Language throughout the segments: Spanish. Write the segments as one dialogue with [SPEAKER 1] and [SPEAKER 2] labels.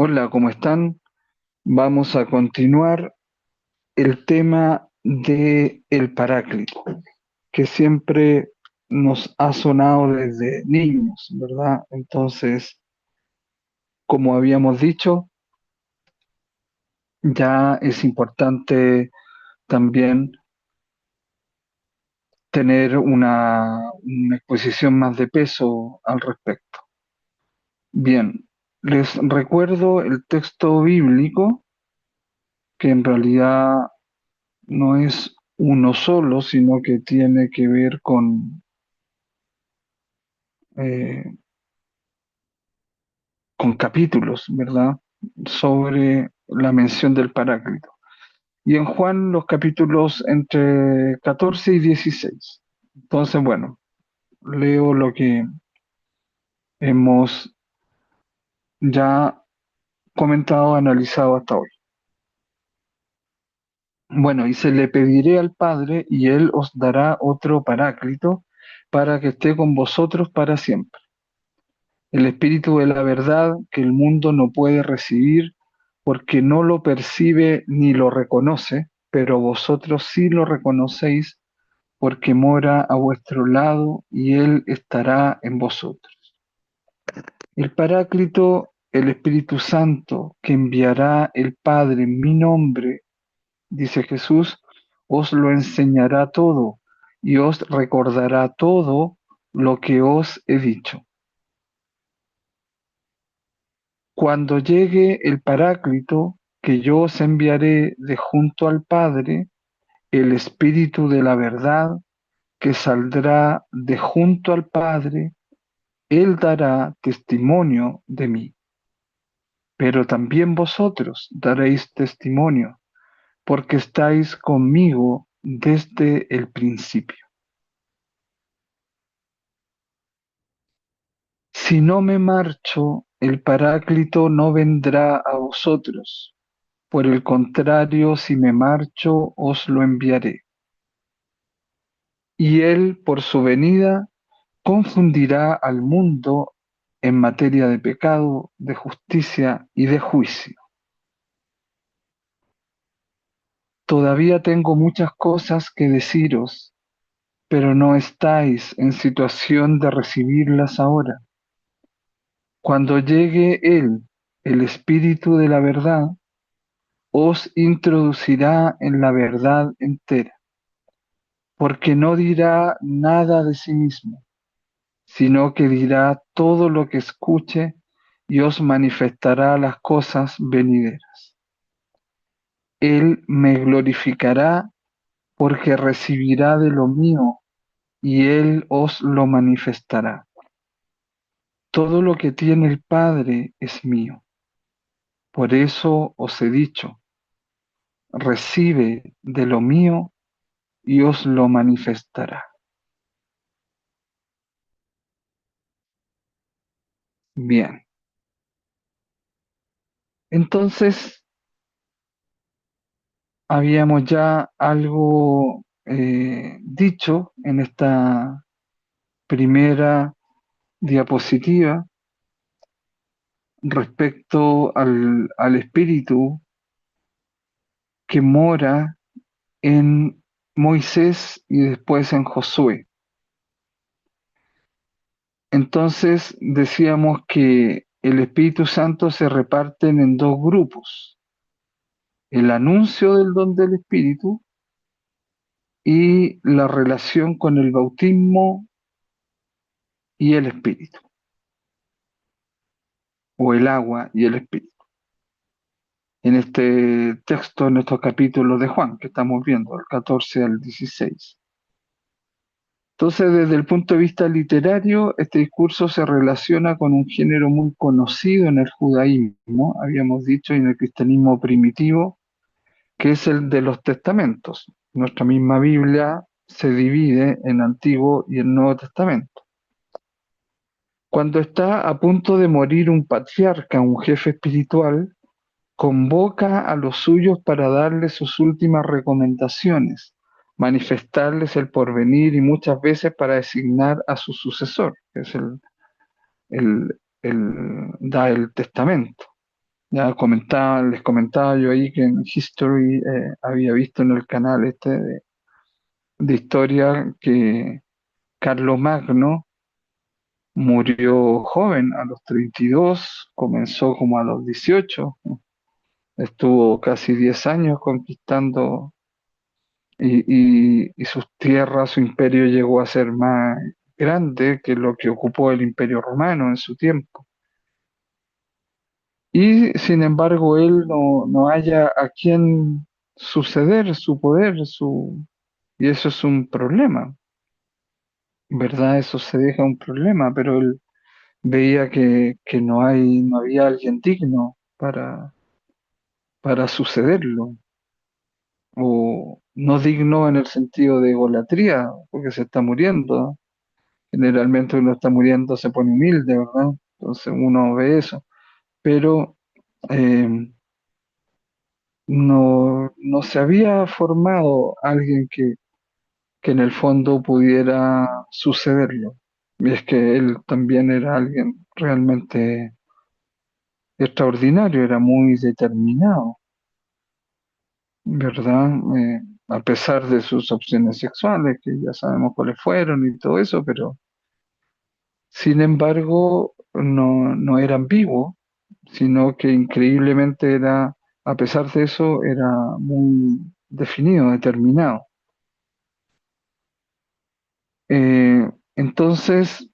[SPEAKER 1] Hola, ¿cómo están? Vamos a continuar el tema de el Paráclito, que siempre nos ha sonado desde niños, ¿verdad? Entonces, como habíamos dicho, ya es importante también tener una exposición más de peso al respecto. Bien, les recuerdo el texto bíblico, que en realidad no es uno solo, sino que tiene que ver eh, con capítulos, ¿verdad? Sobre la mención del Paráclito. Y en Juan los capítulos entre 14 y 16. Entonces, bueno, leo lo que hemos ya comentado, analizado hasta hoy. Bueno, y se le pediré al Padre y Él os dará otro Paráclito para que esté con vosotros para siempre, el Espíritu de la verdad que el mundo no puede recibir porque no lo percibe ni lo reconoce, pero vosotros sí lo reconocéis porque mora a vuestro lado y Él estará en vosotros. El Paráclito, el Espíritu Santo, que enviará el Padre en mi nombre, dice Jesús, os lo enseñará todo y os recordará todo lo que os he dicho. Cuando llegue el Paráclito, que yo os enviaré de junto al Padre, el Espíritu de la verdad, que saldrá de junto al Padre, Él dará testimonio de mí. Pero también vosotros daréis testimonio, porque estáis conmigo desde el principio. Si no me marcho, el Paráclito no vendrá a vosotros. Por el contrario, si me marcho, os lo enviaré. Y él, por su venida, confundirá al mundo en materia de pecado, de justicia y de juicio. Todavía tengo muchas cosas que deciros, pero no estáis en situación de recibirlas ahora. Cuando llegue Él, el Espíritu de la verdad, os introducirá en la verdad entera, porque no dirá nada de sí mismo, sino que dirá todo lo que escuche y os manifestará las cosas venideras. Él me glorificará porque recibirá de lo mío y él os lo manifestará. Todo lo que tiene el Padre es mío. Por eso os he dicho, recibe de lo mío y os lo manifestará. Bien, entonces habíamos ya algo dicho en esta primera diapositiva respecto al espíritu que mora en Moisés y después en Josué. Entonces decíamos que el Espíritu Santo se reparten en dos grupos, el anuncio del don del Espíritu y la relación con el bautismo y el Espíritu, o el agua y el Espíritu. En este texto, en estos capítulos de Juan que estamos viendo, el 14 al 16. Entonces, desde el punto de vista literario, este discurso se relaciona con un género muy conocido en el judaísmo, habíamos dicho, y en el cristianismo primitivo, que es el de los testamentos. Nuestra misma Biblia se divide en Antiguo y en Nuevo Testamento. Cuando está a punto de morir un patriarca, un jefe espiritual, convoca a los suyos para darles sus últimas recomendaciones, manifestarles el porvenir y muchas veces para designar a su sucesor, que es da el testamento. Les comentaba yo ahí que en History había visto en el canal este de historia que Carlos Magno murió joven, a los 32, comenzó como a los 18, estuvo casi 10 años conquistando y sus tierras, su imperio llegó a ser más grande que lo que ocupó el Imperio Romano en su tiempo. Y sin embargo, él no haya a quien suceder su poder, y eso es un problema, ¿verdad? Eso se deja un problema, pero él veía que no había alguien digno para sucederlo, o no digno en el sentido de idolatría, porque se está muriendo. Generalmente uno está muriendo, se pone humilde, ¿verdad? Entonces uno ve eso, pero eh, no se había formado alguien que en el fondo pudiera sucederlo. Y es que él también era alguien realmente extraordinario, era muy determinado, ¿verdad? A pesar de sus opciones sexuales, que ya sabemos cuáles fueron y todo eso, pero sin embargo no era ambiguo, sino que increíblemente era, a pesar de eso, era muy definido, determinado. Entonces,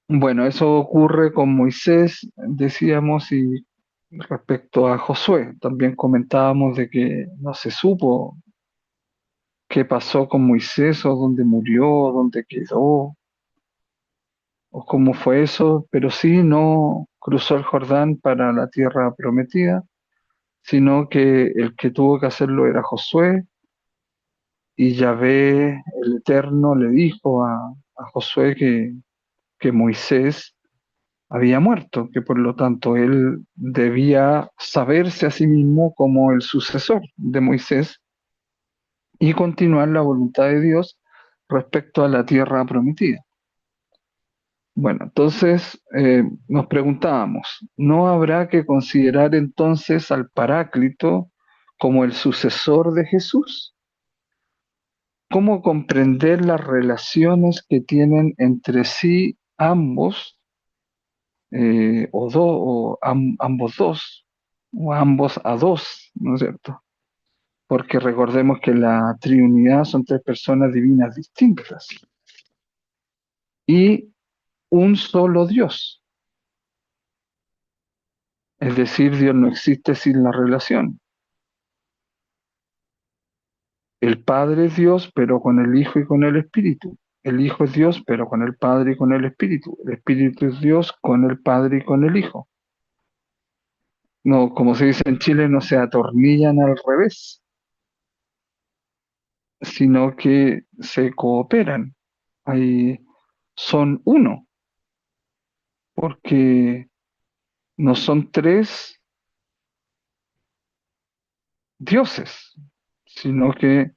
[SPEAKER 1] bueno, eso ocurre con Moisés, decíamos, y respecto a Josué, también comentábamos de que no se supo qué pasó con Moisés o dónde murió, dónde quedó, o cómo fue eso, pero sí no cruzó el Jordán para la tierra prometida, sino que el que tuvo que hacerlo era Josué, y Yahvé, el Eterno, le dijo a Josué que Moisés había muerto, que por lo tanto él debía saberse a sí mismo como el sucesor de Moisés y continuar la voluntad de Dios respecto a la tierra prometida. Bueno, entonces nos preguntábamos, ¿no habrá que considerar entonces al Paráclito como el sucesor de Jesús? ¿Cómo comprender las relaciones que tienen entre sí ambos, ambos dos, o ambos a dos, ¿no es cierto? Porque recordemos que la Trinidad son tres personas divinas distintas y un solo Dios. Es decir, Dios no existe sin la relación. El Padre es Dios, pero con el Hijo y con el Espíritu. El Hijo es Dios, pero con el Padre y con el Espíritu. El Espíritu es Dios con el Padre y con el Hijo. No, como se dice en Chile, no se atornillan al revés, sino que se cooperan. Ahí son uno, porque no son tres dioses, sino que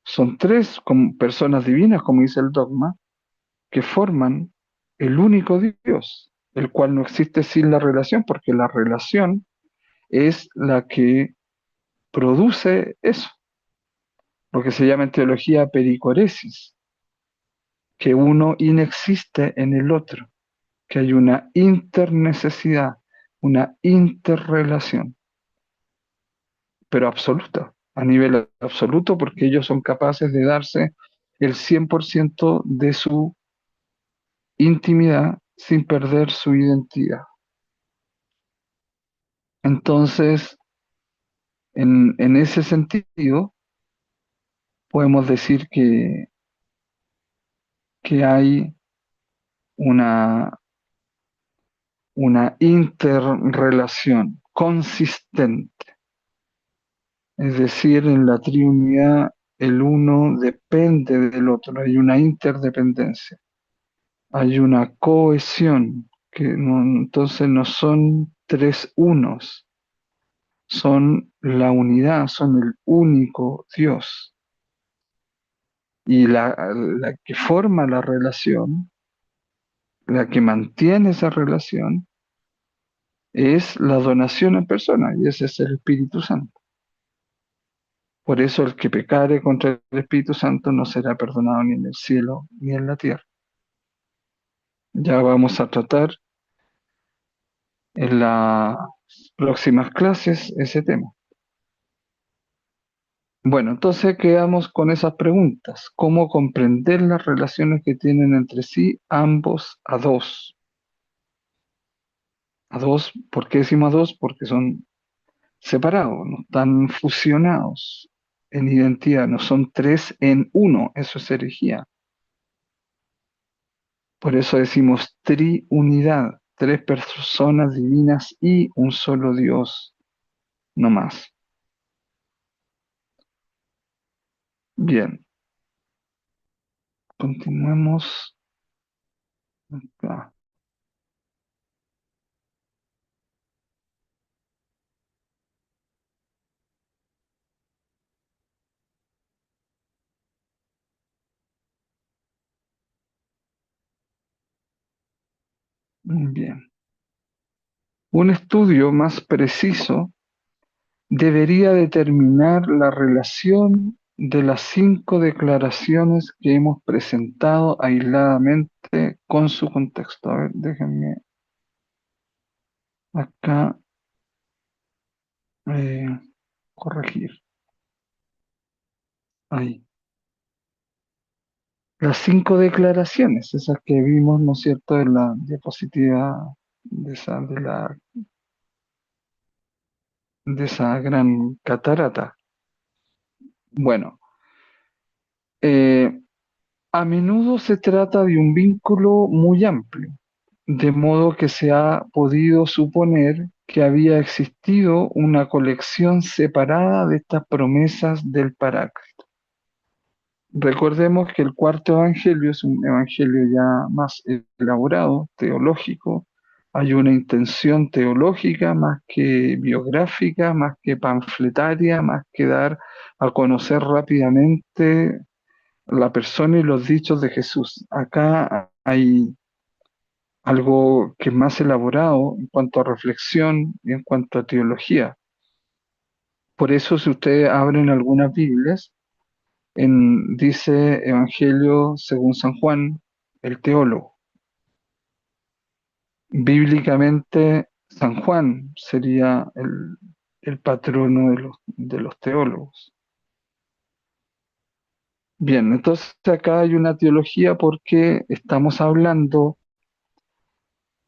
[SPEAKER 1] son tres como personas divinas, como dice el dogma, que forman el único Dios, el cual no existe sin la relación, porque la relación es la que produce eso, lo que se llama en teología pericoresis, que uno inexiste en el otro, que hay una internecesidad, una interrelación, pero absoluta, a nivel absoluto, porque ellos son capaces de darse el 100% de su intimidad sin perder su identidad. Entonces, en ese sentido, podemos decir que hay una, una interrelación consistente. Es decir, en la Trinidad el uno depende del otro, hay una interdependencia, hay una cohesión, entonces no son tres unos, son la unidad, son el único Dios. Y la que forma la relación, la que mantiene esa relación, es la donación en persona, y ese es el Espíritu Santo. Por eso el que pecare contra el Espíritu Santo no será perdonado ni en el cielo ni en la tierra. Ya vamos a tratar en las próximas clases ese tema. Bueno, entonces quedamos con esas preguntas. ¿Cómo comprender las relaciones que tienen entre sí ambos a dos? A dos, ¿por qué decimos a dos? Porque son separados, no están fusionados en identidad, no son tres en uno, eso es herejía. Por eso decimos triunidad, tres personas divinas y un solo Dios, no más. Bien, continuemos acá. Bien. Un estudio más preciso debería determinar la relación de las cinco declaraciones que hemos presentado aisladamente con su contexto. A ver, déjenme acá eh, corregir. Ahí. Las cinco declaraciones, esas que vimos, ¿no es cierto?, en la diapositiva de esa gran catarata. Bueno, eh, a menudo se trata de un vínculo muy amplio, de modo que se ha podido suponer que había existido una colección separada de estas promesas del Paráclito. Recordemos que el cuarto evangelio es un evangelio ya más elaborado, teológico. Hay una intención teológica más que biográfica, más que panfletaria, más que dar a conocer rápidamente la persona y los dichos de Jesús. Acá hay algo que es más elaborado en cuanto a reflexión y en cuanto a teología. Por eso, si ustedes abren algunas Biblias, dice Evangelio según San Juan, el teólogo. Bíblicamente, San Juan sería el patrono de los teólogos. Bien, entonces acá hay una teología porque estamos hablando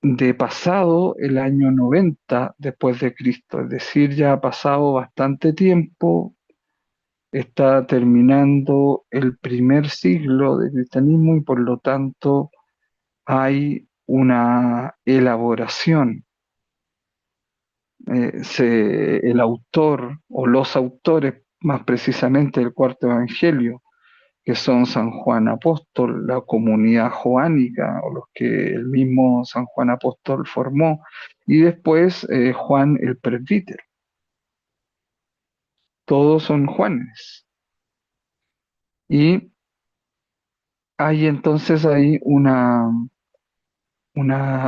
[SPEAKER 1] de pasado el año 90 después de Cristo, es decir, ya ha pasado bastante tiempo, está terminando el primer siglo del cristianismo y por lo tanto hay una elaboración. El autor o los autores, más precisamente del cuarto evangelio, que son San Juan Apóstol, la comunidad joánica, o los que el mismo San Juan Apóstol formó, y después Juan el presbítero. Todos son Juanes. Y hay entonces ahí una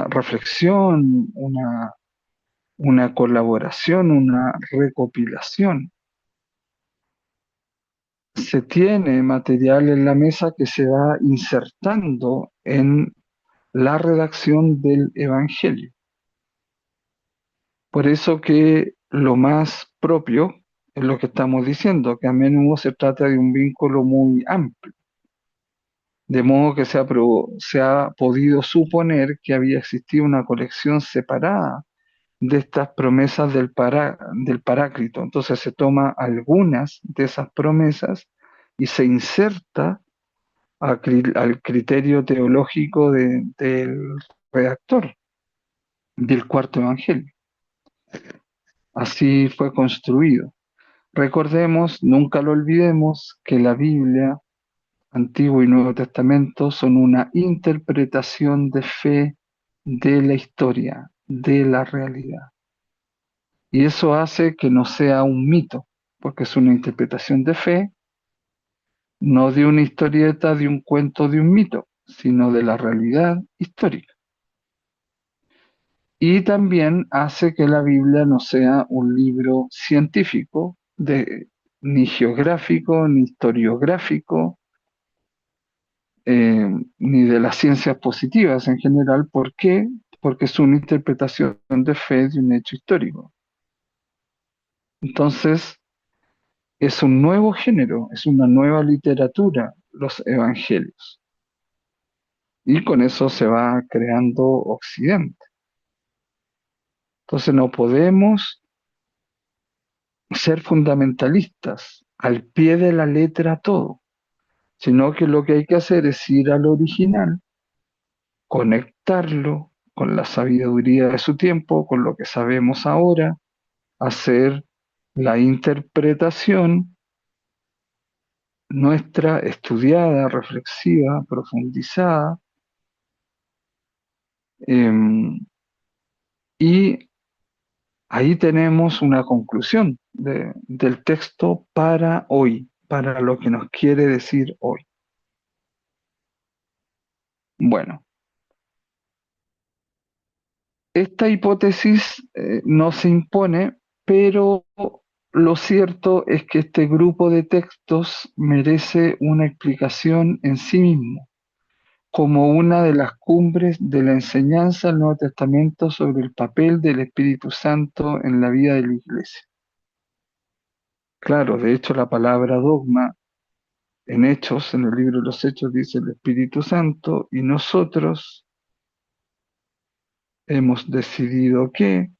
[SPEAKER 1] reflexión, una colaboración, una recopilación. Se tiene material en la mesa que se va insertando en la redacción del Evangelio. Por eso que lo más propio es lo que estamos diciendo, que a menudo se trata de un vínculo muy amplio, de modo que se ha podido suponer que había existido una colección separada de estas promesas del Paráclito. Entonces se toma algunas de esas promesas y se inserta al criterio teológico del redactor del cuarto evangelio. Así fue construido. Recordemos, nunca lo olvidemos, que la Biblia, Antiguo y Nuevo Testamento, son una interpretación de fe de la historia, de la realidad. Y eso hace que no sea un mito, porque es una interpretación de fe, no de una historieta, de un cuento, de un mito, sino de la realidad histórica. Y también hace que la Biblia no sea un libro científico, ni geográfico, ni historiográfico, ni de las ciencias positivas en general. ¿Por qué? Porque es una interpretación de fe de un hecho histórico. Entonces, es un nuevo género, es una nueva literatura, los evangelios. Y con eso se va creando Occidente. Entonces, no podemos ser fundamentalistas al pie de la letra todo, sino que lo que hay que hacer es ir al original, conectarlo con la sabiduría de su tiempo, con lo que sabemos ahora, hacer la interpretación nuestra estudiada, reflexiva, profundizada, eh, y ahí tenemos una conclusión del texto para hoy, para lo que nos quiere decir hoy. Bueno, esta hipótesis no se impone, pero lo cierto es que este grupo de textos merece una explicación en sí mismo, como una de las cumbres de la enseñanza del Nuevo Testamento sobre el papel del Espíritu Santo en la vida de la Iglesia. Claro, de hecho la palabra dogma en Hechos, en el libro de los Hechos, dice el Espíritu Santo, y nosotros hemos decidido qué,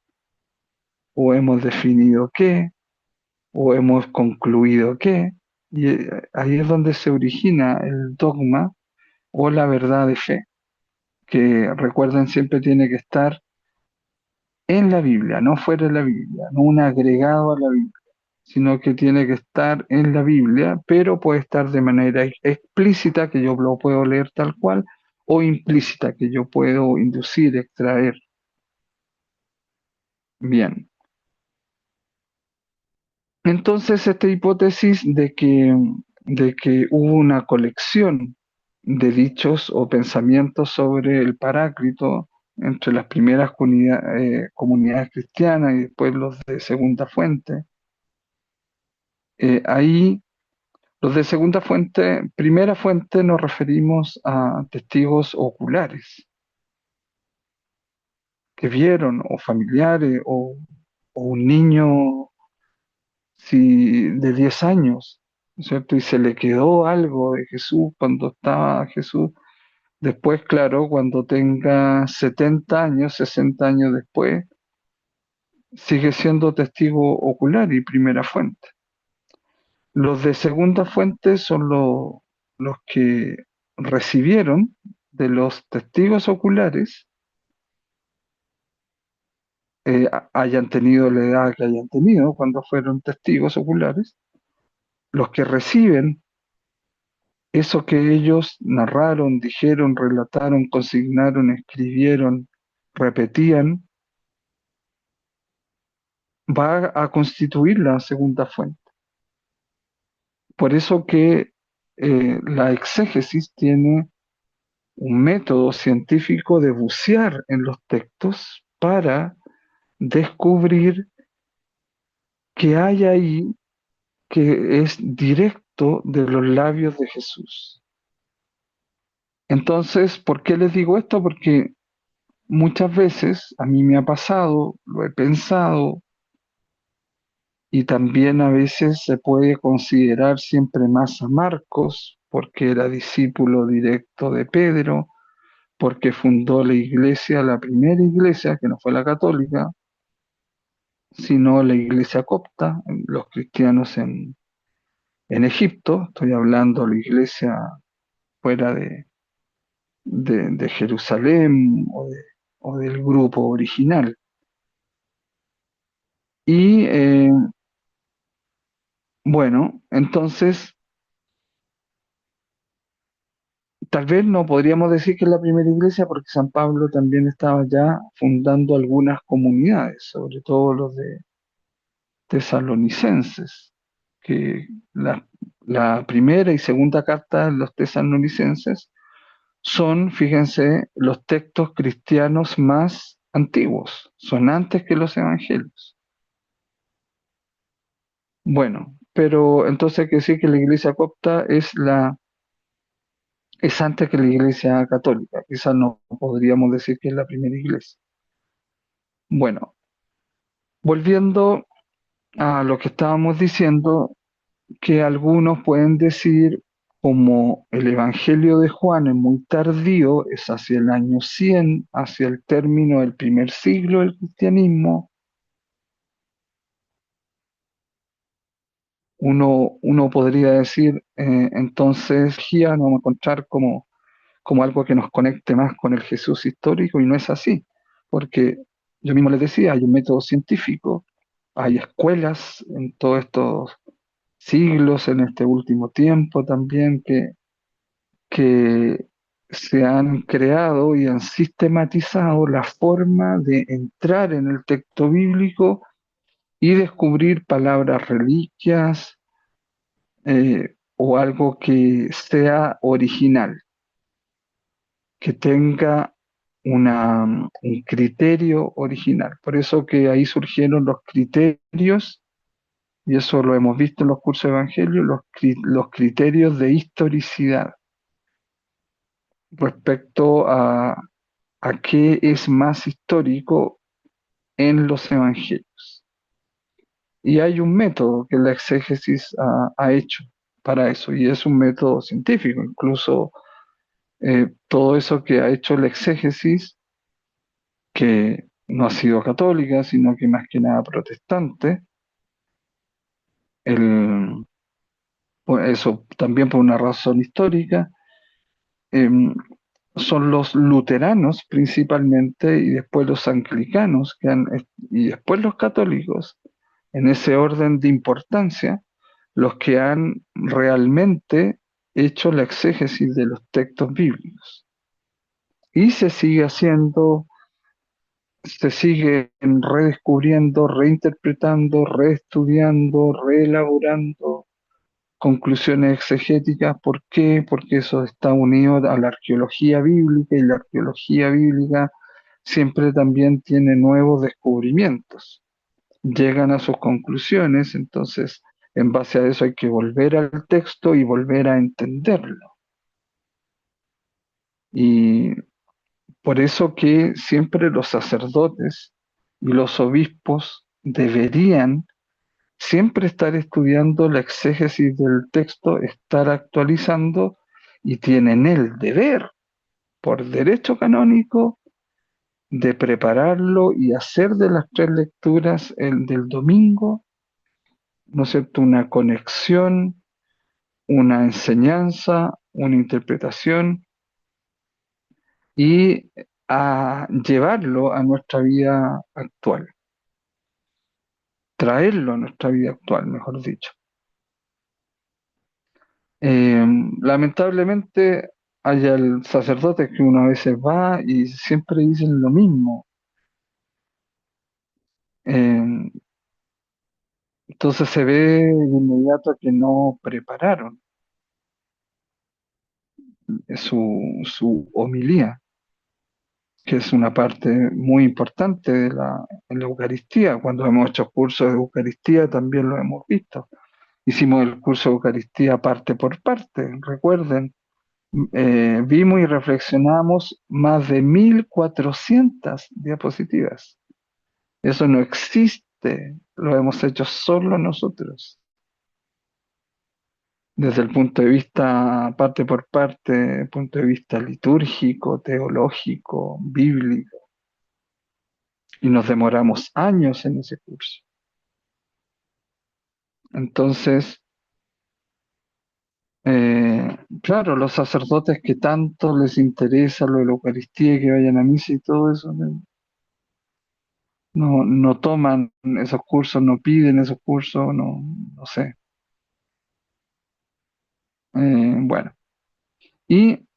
[SPEAKER 1] o hemos definido qué, o hemos concluido qué, y ahí es donde se origina el dogma o la verdad de fe, que recuerden siempre tiene que estar en la Biblia, no fuera de la Biblia, no un agregado a la Biblia, sino que tiene que estar en la Biblia, pero puede estar de manera explícita, que yo lo puedo leer tal cual, o implícita, que yo puedo inducir, extraer. Bien. Entonces, esta hipótesis de que hubo una colección de dichos o pensamientos sobre el Paráclito entre las primeras comunidades cristianas y después los de segunda fuente, ahí los de segunda fuente, primera fuente nos referimos a testigos oculares que vieron o familiares o un niño de 10 años, ¿no es cierto? Y se le quedó algo de Jesús cuando estaba Jesús. Después, claro, cuando tenga 70 años, 60 años después, sigue siendo testigo ocular y primera fuente. Los de segunda fuente son los que recibieron de los testigos oculares, hayan tenido la edad que hayan tenido cuando fueron testigos oculares, los que reciben eso que ellos narraron, dijeron, relataron, consignaron, escribieron, repetían, va a constituir la segunda fuente. Por eso que la exégesis tiene un método científico de bucear en los textos para descubrir qué hay ahí que es directo de los labios de Jesús. Entonces, ¿por qué les digo esto? Porque muchas veces a mí me ha pasado, lo he pensado, y también a veces se puede considerar siempre más a Marcos, porque era discípulo directo de Pedro, porque fundó la iglesia, la primera iglesia, que no fue la católica, sino la iglesia copta, los cristianos en Egipto, estoy hablando de la iglesia fuera de Jerusalén o del grupo original. Y bueno, entonces tal vez no podríamos decir que es la primera iglesia porque San Pablo también estaba ya fundando algunas comunidades, sobre todo los de tesalonicenses, que la primera y segunda carta de los tesalonicenses son, fíjense, los textos cristianos más antiguos, son antes que los evangelios. Bueno, pero entonces hay que decir que la iglesia copta es antes que la iglesia católica. Quizás no podríamos decir que es la primera iglesia. Bueno, volviendo a lo que estábamos diciendo, que algunos pueden decir, como el Evangelio de Juan es muy tardío, es hacia el año 100, hacia el término del primer siglo del cristianismo, uno podría decir, entonces, no vamos a encontrar como algo que nos conecte más con el Jesús histórico, y no es así, porque yo mismo les decía, hay un método científico, hay escuelas en todos estos siglos, en este último tiempo también, que se han creado y han sistematizado la forma de entrar en el texto bíblico y descubrir palabras reliquias, o algo que sea original, que tenga un criterio original. Por eso que ahí surgieron los criterios, y eso lo hemos visto en los cursos de Evangelio, los criterios de historicidad respecto a qué es más histórico en los evangelios. Y hay un método que la exégesis ha hecho para eso, y es un método científico. Incluso todo eso que ha hecho la exégesis, que no ha sido católica, sino que más que nada protestante, el, pues eso también por una razón histórica, em, son los luteranos principalmente, y después los anglicanos, y después los católicos, en ese orden de importancia, los que han realmente hecho la exégesis de los textos bíblicos. Y se sigue haciendo, se sigue redescubriendo, reinterpretando, reestudiando, reelaborando conclusiones exegéticas. ¿Por qué? Porque eso está unido a la arqueología bíblica, y la arqueología bíblica siempre también tiene nuevos descubrimientos. Llegan a sus conclusiones, entonces en base a eso hay que volver al texto y volver a entenderlo. Y por eso que siempre los sacerdotes y los obispos deberían siempre estar estudiando la exégesis del texto, estar actualizando, y tienen el deber, por derecho canónico, de prepararlo y hacer de las tres lecturas del domingo, ¿no es cierto?, una conexión, una enseñanza, una interpretación, y a llevarlo a nuestra vida actual, traerlo a nuestra vida actual, mejor dicho. Eh, Lamentablemente hay sacerdotes que uno a veces va y siempre dicen lo mismo. Eh, entonces se ve de inmediato que no prepararon su homilía, que es una parte muy importante en la Eucaristía. Cuando hemos hecho cursos de Eucaristía también lo hemos visto. Hicimos el curso de Eucaristía parte por parte, recuerden. Vimos y reflexionamos más de 1.400 diapositivas. Eso no existe, lo hemos hecho solo nosotros, desde el punto de vista parte por parte, punto de vista litúrgico, teológico, bíblico, y nos demoramos años en ese curso. Entonces, claro, los sacerdotes que tanto les interesa lo de la Eucaristía, que vayan a misa y todo eso, no toman esos cursos, no piden esos cursos, no sé. Bueno, y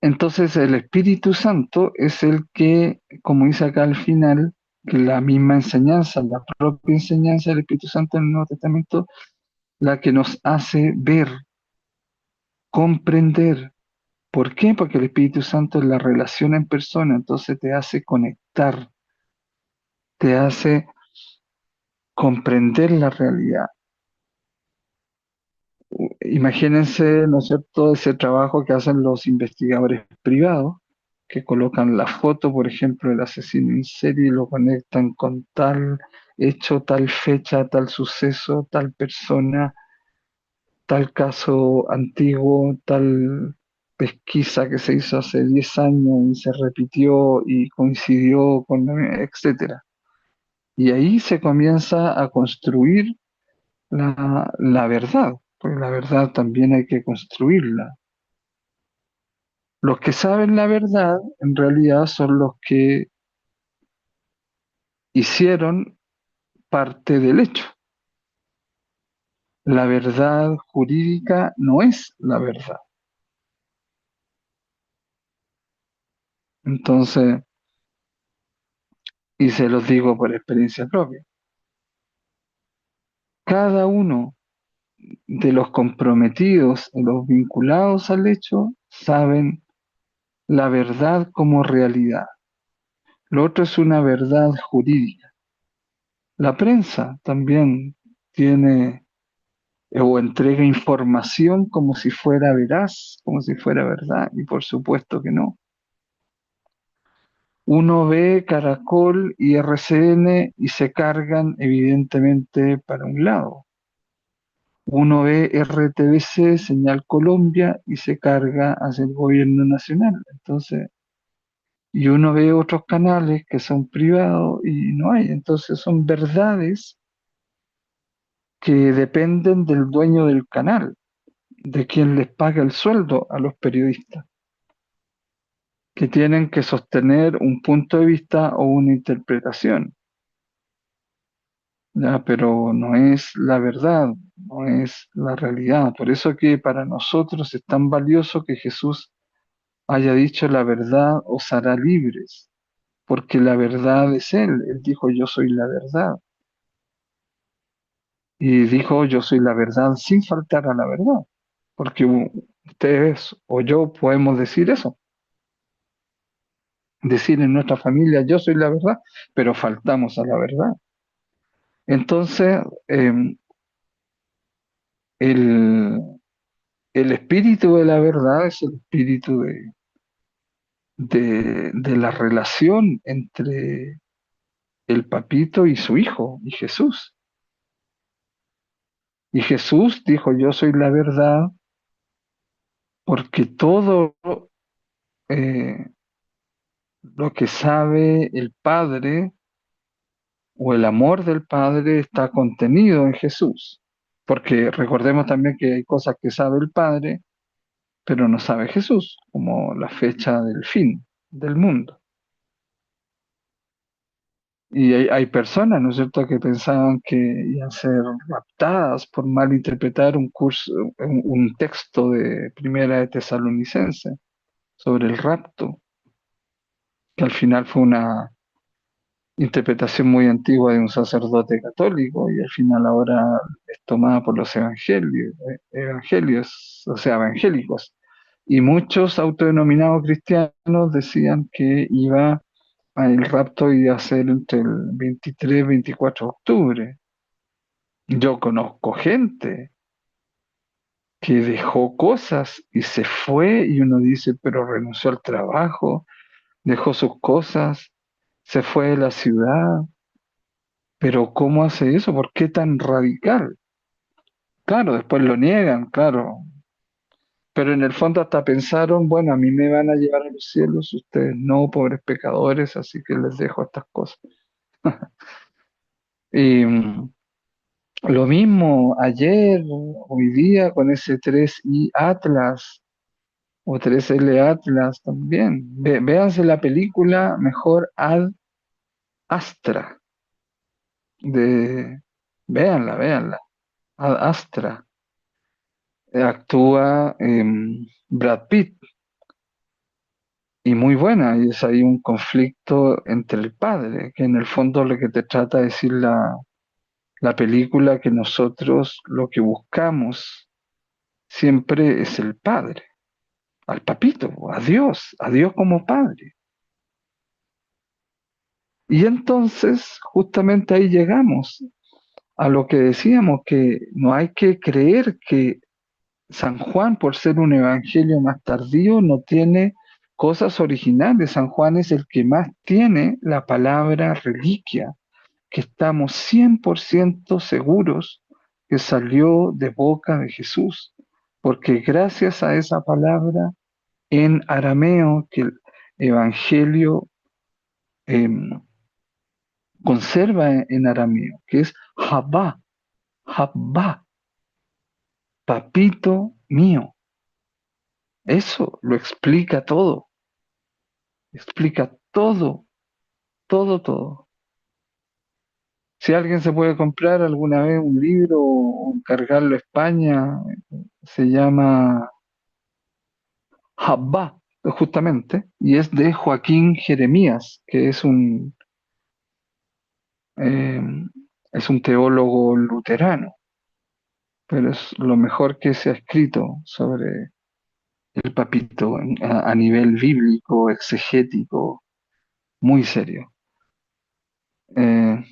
[SPEAKER 1] entonces el Espíritu Santo es el que, como dice acá al final, que la misma enseñanza, la propia enseñanza del Espíritu Santo en el Nuevo Testamento, la que nos hace ver, comprender, ¿Por qué? Porque el Espíritu Santo es la relación en persona, entonces te hace conectar, te hace comprender la realidad. Imagínense, ¿no es cierto?, ese trabajo que hacen los investigadores privados, que colocan la foto, por ejemplo, del asesino en serie y lo conectan con tal hecho, tal fecha, tal suceso, tal persona, tal caso antiguo, tal pesquisa que se hizo hace 10 años y se repitió y coincidió con, etcétera. Y ahí se comienza a construir la verdad, porque la verdad también hay que construirla. Los que saben la verdad en realidad son los que hicieron parte del hecho. La verdad jurídica no es la verdad. Entonces, y se los digo por experiencia propia, cada uno de los comprometidos y los vinculados al hecho saben la verdad como realidad. Lo otro es una verdad jurídica. La prensa también tiene o entrega información como si fuera veraz, como si fuera verdad, y por supuesto que no. Uno ve Caracol y RCN y se cargan evidentemente para un lado. Uno ve RTBC, Señal Colombia, y se carga hacia el gobierno nacional. Entonces, y uno ve otros canales que son privados y no hay. Entonces son verdades que dependen del dueño del canal, de quien les paga el sueldo a los periodistas, que tienen que sostener un punto de vista o una interpretación, ¿ya? Pero no es la verdad, no es la realidad. Por eso que para nosotros es tan valioso que Jesús haya dicho la verdad os hará libres, porque la verdad es Él. Él dijo yo soy la verdad. Y dijo yo soy la verdad sin faltar a la verdad, porque ustedes o yo podemos decir eso, decir en nuestra familia yo soy la verdad, pero faltamos a la verdad. Entonces, el, el espíritu de la verdad es el espíritu de la relación entre el papito y su hijo, y Jesús. Y Jesús dijo, yo soy la verdad, porque todo eh, lo que sabe el Padre o el amor del Padre está contenido en Jesús. Porque recordemos también que hay cosas que sabe el Padre, pero no sabe Jesús, como la fecha del fin del mundo. Y hay personas, ¿no es cierto?, que pensaban que iban a ser raptadas por malinterpretar un curso, un texto de Primera de Tesalonicense sobre el rapto, que al final fue una interpretación muy antigua de un sacerdote católico y al final ahora es tomada por los evangelios, o sea, evangélicos. Y muchos autodenominados cristianos decían que el rapto iba a ser entre el 23 y 24 de octubre. Yo conozco gente que dejó cosas y se fue y uno dice, pero renunció al trabajo, dejó sus cosas, se fue de la ciudad, pero ¿cómo hace eso? ¿Por qué tan radical? Claro, después lo niegan, claro, pero en el fondo hasta pensaron, bueno, a mí me van a llevar a los cielos, ustedes no, pobres pecadores, así que les dejo estas cosas. Y lo mismo ayer, hoy día, con ese 3i Atlas o 3L Atlas también. Véanse la película mejor Ad Astra, de, véanla, Ad Astra. Actúa Brad Pitt y muy buena, y es ahí un conflicto entre el padre, que en el fondo lo que te trata de decir la película, que nosotros lo que buscamos siempre es el padre. al papito, a Dios como Padre. Y entonces, justamente ahí llegamos a lo que decíamos, que no hay que creer que San Juan, por ser un evangelio más tardío, no tiene cosas originales. San Juan es el que más tiene la palabra reliquia, que estamos 100% seguros que salió de boca de Jesús, porque gracias a esa palabra en arameo que el Evangelio em, conserva en arameo, que es Habá, Habá, papito mío. Eso lo explica todo, todo, todo. Si alguien se puede comprar alguna vez un libro o encargarlo a España, se llama Habá, justamente, y es de Joaquín Jeremías, que eh, es un teólogo luterano, pero es lo mejor que se ha escrito sobre el papito a nivel bíblico, exegético, muy serio. Eh,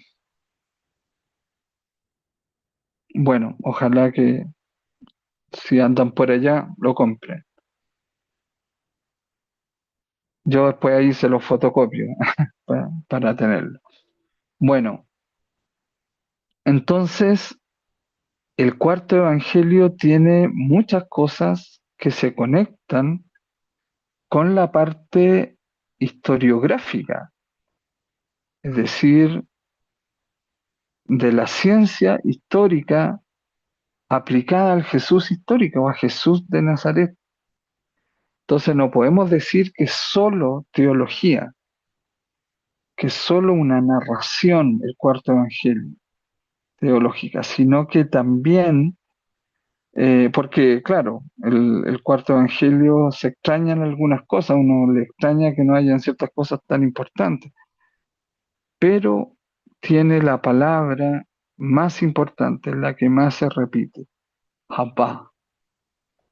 [SPEAKER 1] bueno, ojalá que si andan por allá lo compren. Yo después ahí se los fotocopio para tenerlo. Bueno, entonces el cuarto evangelio tiene muchas cosas que se conectan con la parte historiográfica, es decir, de la ciencia histórica aplicada al Jesús histórico o a Jesús de Nazaret. Entonces no podemos decir que es solo teología, que es solo una narración el cuarto evangelio teológica, sino que también, porque claro, el cuarto evangelio se extrañan algunas cosas, uno le extraña que no hayan ciertas cosas tan importantes, pero tiene la palabra más importante, la que más se repite, Habá.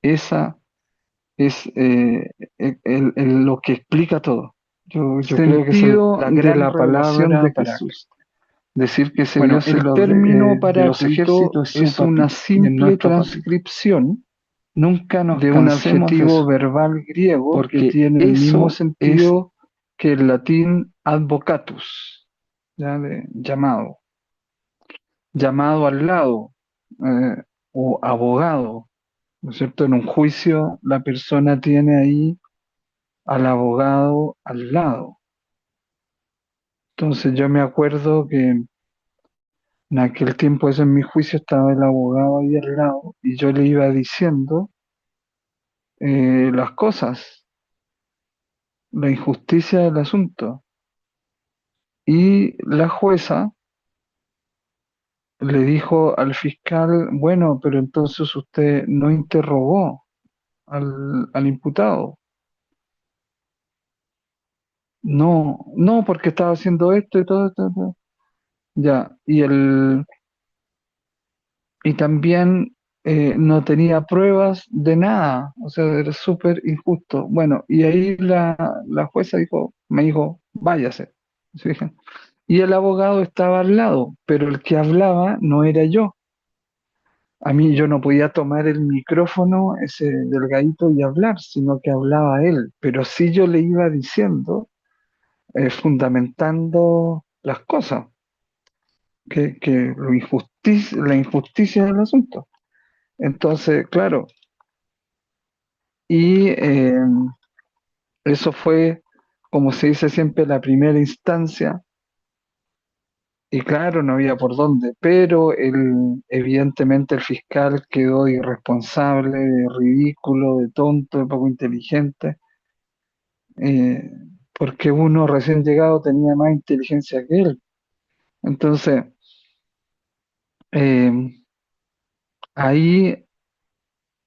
[SPEAKER 1] Esa es lo que explica todo. Yo creo que esa es
[SPEAKER 2] Sentido
[SPEAKER 1] la
[SPEAKER 2] de
[SPEAKER 1] gran
[SPEAKER 2] la
[SPEAKER 1] revelación
[SPEAKER 2] palabra
[SPEAKER 1] de
[SPEAKER 2] paráclito.
[SPEAKER 1] Jesús. Decir que ese
[SPEAKER 2] Bueno,
[SPEAKER 1] Dios
[SPEAKER 2] el término
[SPEAKER 1] de los
[SPEAKER 2] paráclito
[SPEAKER 1] ejércitos es su
[SPEAKER 2] es una
[SPEAKER 1] papito y es
[SPEAKER 2] simple
[SPEAKER 1] nuestro papito.
[SPEAKER 2] transcripción
[SPEAKER 1] Nunca nos
[SPEAKER 2] de un
[SPEAKER 1] cansemos de
[SPEAKER 2] adjetivo
[SPEAKER 1] eso,
[SPEAKER 2] verbal griego que
[SPEAKER 1] porque
[SPEAKER 2] tiene el mismo
[SPEAKER 1] eso es
[SPEAKER 2] sentido.
[SPEAKER 1] que el latín advocatus, ¿ya? De llamado, llamado al lado, eh, o abogado, ¿no es cierto? En un juicio la persona tiene ahí al abogado al lado. Entonces yo me acuerdo que en aquel tiempo, eso en mi juicio, estaba el abogado ahí al lado y yo le iba diciendo las cosas, la injusticia del asunto. Y la jueza le dijo al fiscal, bueno, pero entonces usted no interrogó al imputado. No, no, porque estaba haciendo esto y todo esto. Todo. Ya, y también no tenía pruebas de nada, o sea, era súper injusto. Bueno, y ahí la jueza dijo, me dijo, váyase. ¿Sí? Y el abogado estaba al lado, pero el que hablaba no era yo. A mí yo no podía tomar el micrófono ese delgadito y hablar, sino que hablaba él, pero sí yo le iba diciendo, fundamentando las cosas, que la injusticia del asunto. Entonces, claro, y eso fue, como se dice siempre, la primera instancia, y claro, no había por dónde, pero evidentemente el fiscal quedó irresponsable, de ridículo, de tonto, de poco inteligente, eh, porque uno recién llegado tenía más inteligencia que él. Entonces, eh, ahí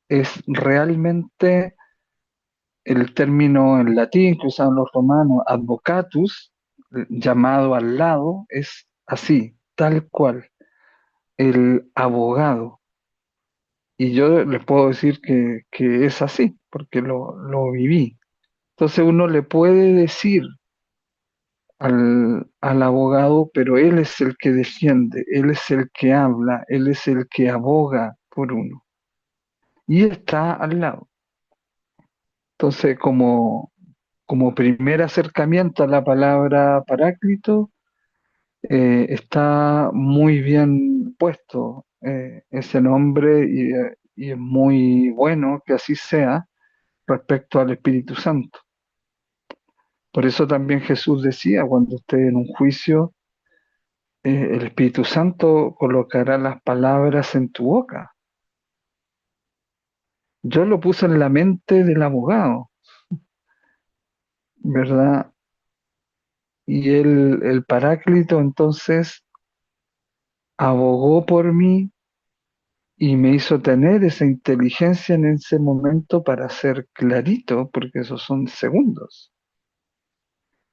[SPEAKER 1] es realmente el término en latín que usaban los romanos, advocatus, llamado al lado, es así, tal cual, el abogado. Y yo les puedo decir que es así. porque lo viví. Entonces uno le puede decir al abogado, pero él es el que defiende, él es el que habla, él es el que aboga por uno. Y está al lado. Entonces, como primer acercamiento a la palabra paráclito, está muy bien puesto ese nombre y es muy bueno que así sea respecto al Espíritu Santo. Por eso también Jesús decía, cuando esté en un juicio, el Espíritu Santo colocará las palabras en tu boca. Yo lo puse en la mente del abogado, ¿verdad? Y el Paráclito entonces abogó por mí y me hizo tener esa inteligencia en ese momento para ser clarito, porque esos son segundos,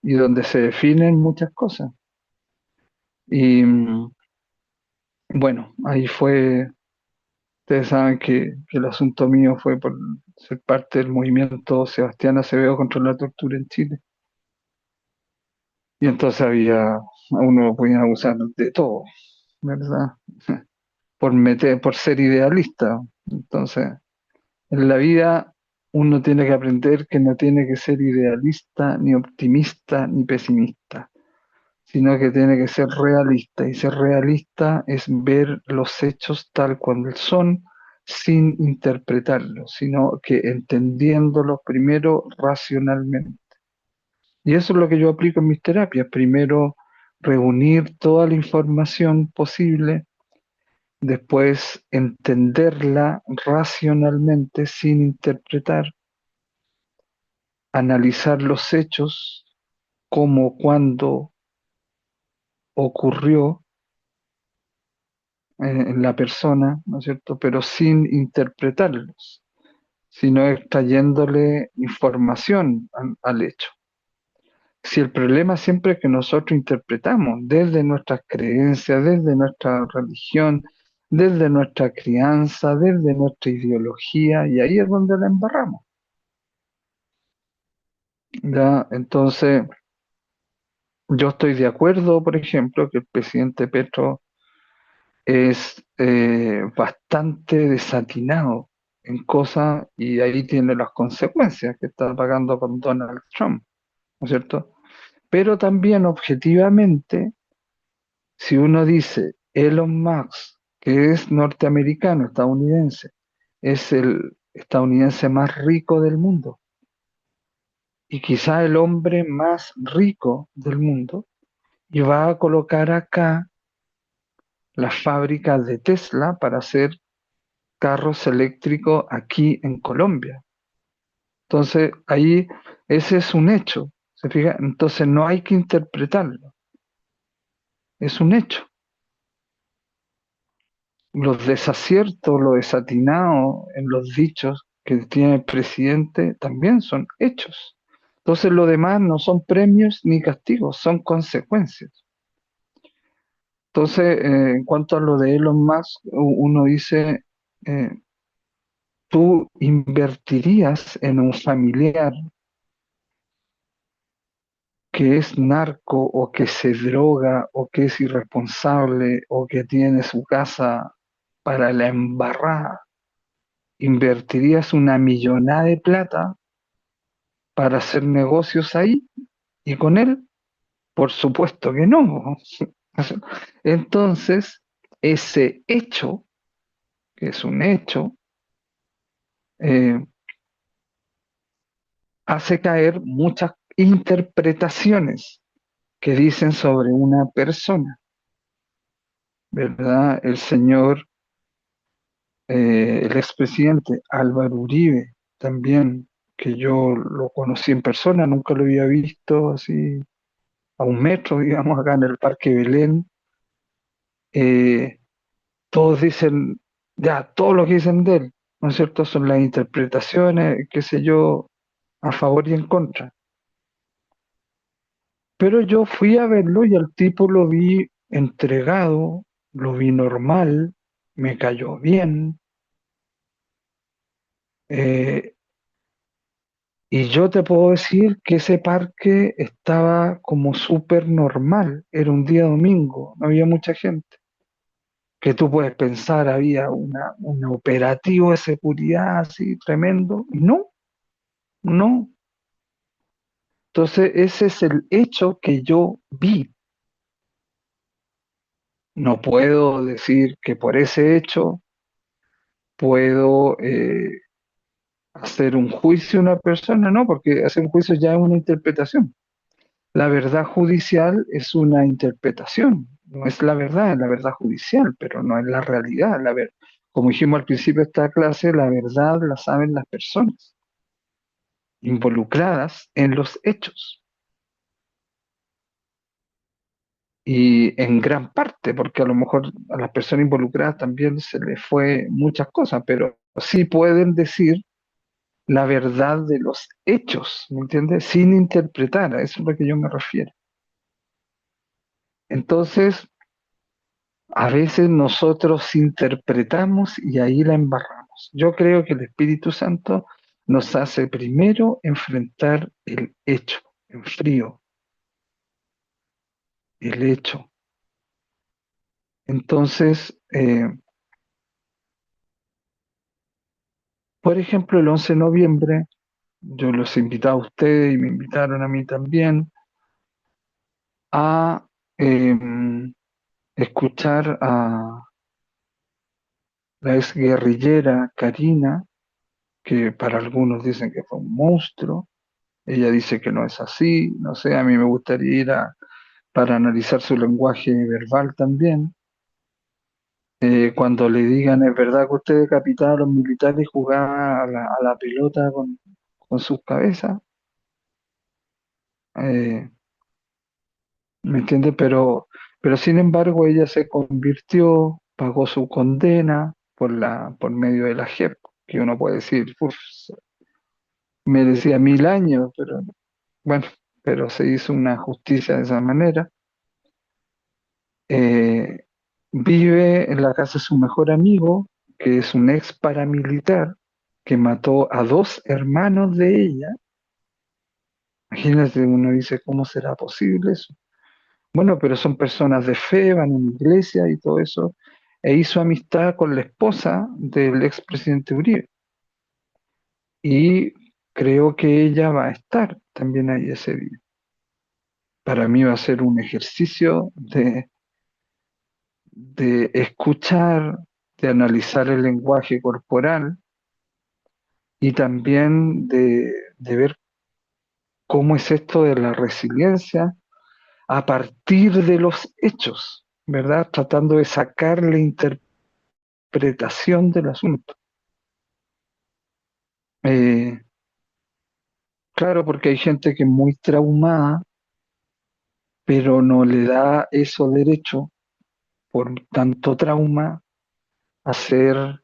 [SPEAKER 1] y donde se definen muchas cosas. Y bueno, ahí fue, ustedes saben que el asunto mío fue por ser parte del movimiento Sebastián Acevedo contra la tortura en Chile. Y entonces uno podía abusar de todo, ¿verdad? Por ser idealista. Entonces, en la vida uno tiene que aprender que no tiene que ser idealista, ni optimista, ni pesimista, sino que tiene que ser realista. Y ser realista es ver los hechos tal cual son, sin interpretarlos, sino que entendiéndolos primero racionalmente. Y eso es lo que yo aplico en mis terapias. Primero, reunir toda la información posible, después entenderla racionalmente sin interpretar, analizar los hechos, cómo, cuándo ocurrió en la persona, ¿no es cierto? Pero sin interpretarlos, sino extrayéndole información al hecho. Si el problema siempre es que nosotros interpretamos desde nuestras creencias, desde nuestra religión, desde nuestra crianza, desde nuestra ideología, y ahí es donde la embarramos. ¿Ya? Entonces, yo estoy de acuerdo, por ejemplo, que el presidente Petro es bastante desatinado en cosas y ahí tiene las consecuencias que está pagando con Donald Trump, ¿no es cierto? Pero también objetivamente, si uno dice Elon Musk, que es norteamericano, estadounidense, es el estadounidense más rico del mundo y quizá el hombre más rico del mundo, y va a colocar acá las fábricas de Tesla para hacer carros eléctricos aquí en Colombia. Entonces, ahí ese es un hecho, ¿se fija? Entonces no hay que interpretarlo, es un hecho. Los desaciertos, lo desatinado en los dichos que tiene el presidente también son hechos. Entonces lo demás no son premios ni castigos, son consecuencias. Entonces, en cuanto a lo de Elon Musk, uno dice, eh, ¿tú invertirías en un familiar que es narco o que se droga o que es irresponsable o que tiene su casa para la embarrada? ¿Invertirías una millonada de plata para hacer negocios ahí y con él? Por supuesto que no. Entonces, ese hecho, que es un hecho, eh, hace caer muchas interpretaciones que dicen sobre una persona, ¿verdad? El señor, el expresidente Álvaro Uribe, también, que yo lo conocí en persona, nunca lo había visto así a un metro, digamos, acá en el Parque Belén. eh, Todos dicen, ya, todo lo que dicen de él, ¿no es cierto? Son las interpretaciones, qué sé yo, a favor y en contra. Pero yo fui a verlo y al tipo lo vi entregado, lo vi normal, me cayó bien, eh, Y yo te puedo decir que ese parque estaba como súper normal, era un día domingo, no había mucha gente. Que tú puedes pensar, había un operativo de seguridad así tremendo, y no, no. Entonces ese es el hecho que yo vi. No puedo decir que por ese hecho puedo hacer un juicio a una persona, no, porque hacer un juicio ya es una interpretación. La verdad judicial es una interpretación, no es la verdad judicial, pero no es la realidad. Como dijimos al principio de esta clase, la verdad la saben las personas involucradas en los hechos y en gran parte, porque a lo mejor a las personas involucradas también se les fue muchas cosas, pero sí pueden decir la verdad de los hechos, ¿me entiendes? Sin interpretar, a eso es a lo que yo me refiero. Entonces, a veces nosotros interpretamos y ahí la embarramos. Yo creo que el Espíritu Santo nos hace primero enfrentar el hecho, en frío, el hecho. Entonces, por ejemplo, el 11 de noviembre, yo los invitaba a ustedes y me invitaron a mí también a escuchar a la ex guerrillera Karina, que para algunos dicen que fue un monstruo. Ella dice que no es así, no sé, a mí me gustaría para analizar su lenguaje verbal también. Cuando le digan, es verdad que usted decapitaba a los militares y jugaba a la pelota con sus cabezas, eh, ¿me entiende? Pero sin embargo ella se convirtió, pagó su condena por medio de la JEP, que uno puede decir, "Uf, merecía 1000 años, pero bueno, pero se hizo una justicia de esa manera. Eh, Vive en la casa de su mejor amigo, que es un ex paramilitar, que mató a dos hermanos de ella. Imagínate, uno dice, ¿cómo será posible eso? Bueno, pero son personas de fe, van a una iglesia y todo eso. E hizo amistad con la esposa del expresidente Uribe. Y creo que ella va a estar también ahí ese día. Para mí va a ser un ejercicio de escuchar, de analizar el lenguaje corporal y también de ver cómo es esto de la resiliencia a partir de los hechos, ¿verdad? Tratando de sacar la interpretación del asunto. Eh, claro, porque hay gente que es muy traumada, pero no le da eso derecho por tanto trauma a ser,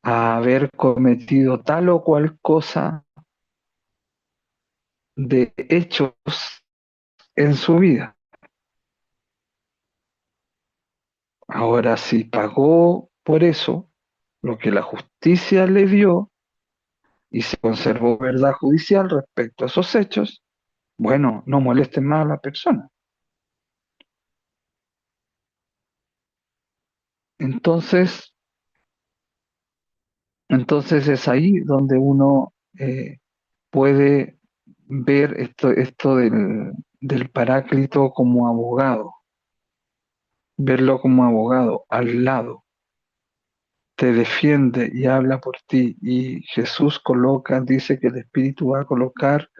[SPEAKER 1] a haber cometido tal o cual cosa de hechos en su vida. Ahora, si pagó por eso lo que la justicia le dio y se conservó verdad judicial respecto a esos hechos, bueno, no molesten más a la persona. Entonces, entonces es ahí donde uno puede ver esto del Paráclito como abogado, verlo como abogado al lado, te defiende y habla por ti. Y Jesús coloca, dice que el Espíritu va a colocar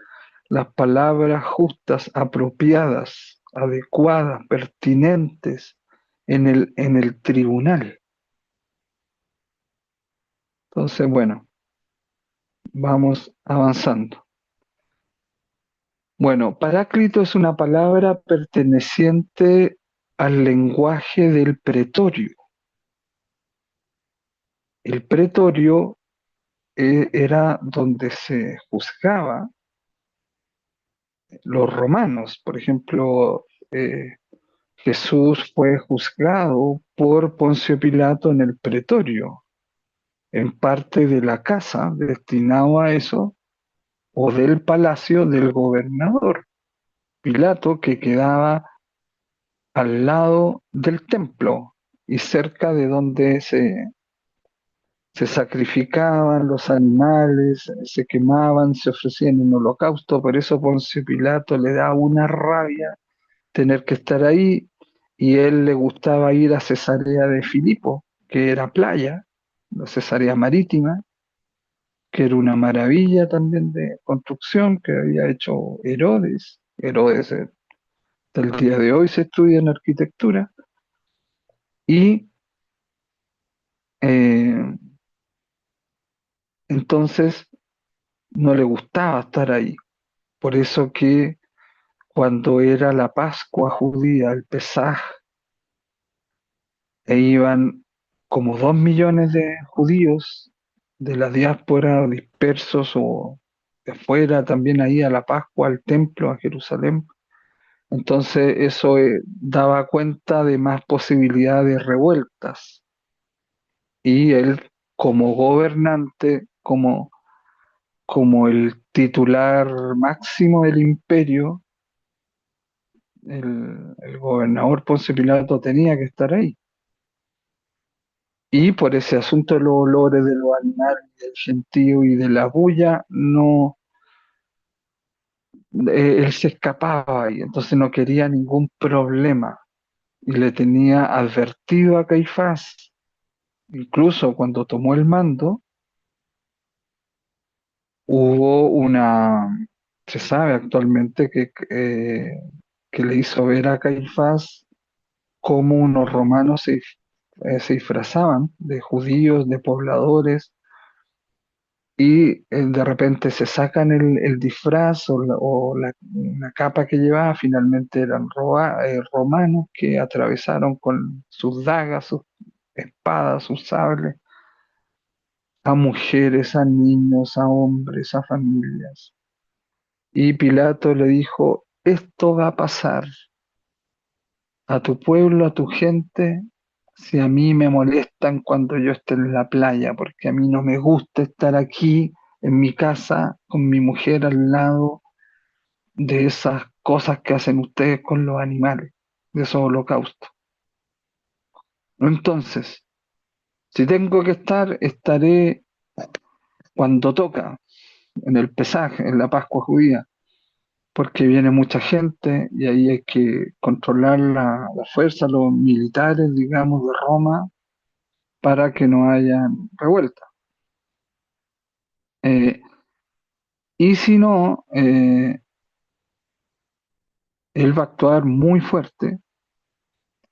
[SPEAKER 1] las palabras justas, apropiadas, adecuadas, pertinentes en el tribunal. Entonces, bueno, vamos avanzando. Bueno, Paráclito es una palabra perteneciente al lenguaje del pretorio. El pretorio era donde se juzgaba los romanos. Por ejemplo, Jesús fue juzgado por Poncio Pilato en el pretorio, en parte de la casa destinado a eso, o del palacio del gobernador Pilato, que quedaba al lado del templo y cerca de donde se sacrificaban los animales, se quemaban, se ofrecían en holocausto. Por eso Poncio Pilato le da una rabia tener que estar ahí, y él le gustaba ir a Cesarea de Filipo, que era playa, la Cesarea Marítima, que era una maravilla también de construcción que había hecho Herodes. Herodes, hasta el día de hoy se estudia en arquitectura, y eh, entonces no le gustaba estar ahí. Por eso que cuando era la Pascua judía, el Pesaj, e iban como 2 millones de judíos de la diáspora dispersos o de afuera también ahí a la Pascua, al templo, a Jerusalén. Entonces eso daba cuenta de más posibilidades de revueltas. Y él, como gobernante, como el titular máximo del imperio, el gobernador Poncio Pilato tenía que estar ahí. Y por ese asunto de los olores de los animales, del gentío y de la bulla, no, él se escapaba y entonces no quería ningún problema. Y le tenía advertido a Caifás, incluso cuando tomó el mando, hubo se sabe actualmente que le hizo ver a Caifás cómo unos romanos se disfrazaban de judíos, de pobladores, y de repente se sacan el disfraz una capa que llevaba. Finalmente eran romanos que atravesaron con sus dagas, sus espadas, sus sables, a mujeres, a niños, a hombres, a familias. Y Pilato le dijo: esto va a pasar a tu pueblo, a tu gente, si a mí me molestan cuando yo esté en la playa, porque a mí no me gusta estar aquí en mi casa con mi mujer al lado de esas cosas que hacen ustedes con los animales, de esos holocaustos. Entonces, si tengo que estar, estaré cuando toca, en el pesaje, en la Pascua judía, porque viene mucha gente y ahí hay que controlar la fuerza, los militares, digamos, de Roma, para que no haya revuelta. Eh, y si no, él va a actuar muy fuerte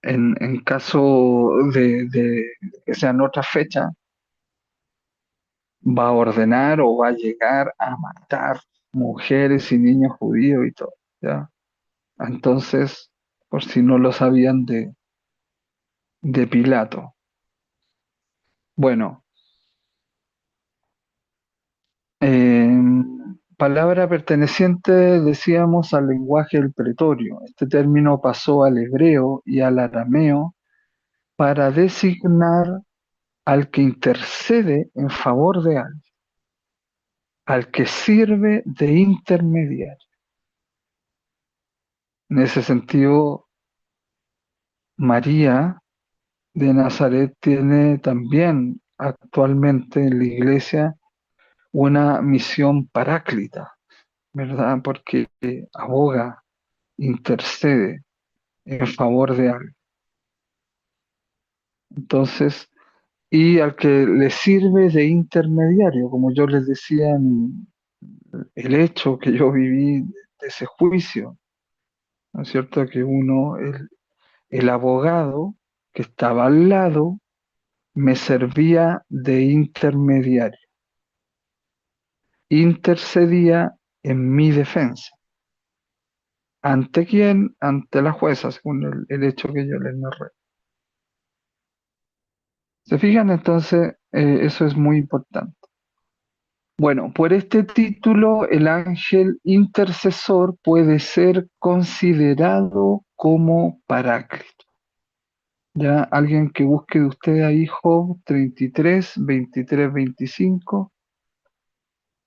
[SPEAKER 1] en caso de que sean otras fechas, va a ordenar o va a llegar a matar mujeres y niños judíos y todo, ¿ya? Entonces, por si no lo sabían de Pilato. Bueno, eh, palabra perteneciente, decíamos, al lenguaje del pretorio. Este término pasó al hebreo y al arameo para designar al que intercede en favor de alguien, al que sirve de intermediario. En ese sentido, María de Nazaret tiene también actualmente en la iglesia una misión paráclita, ¿verdad? Porque aboga, intercede en favor de alguien. Entonces, y al que le sirve de intermediario, como yo les decía en el hecho que yo viví de ese juicio, ¿no es cierto? Que el abogado que estaba al lado me servía de intermediario, intercedía en mi defensa. ¿Ante quién? Ante la jueza, según el hecho que yo les narré. ¿Se fijan? Entonces, eso es muy importante. Bueno, por este título, el ángel intercesor puede ser considerado como paráclito. Ya alguien que busque de usted ahí Job 33, 23, 25,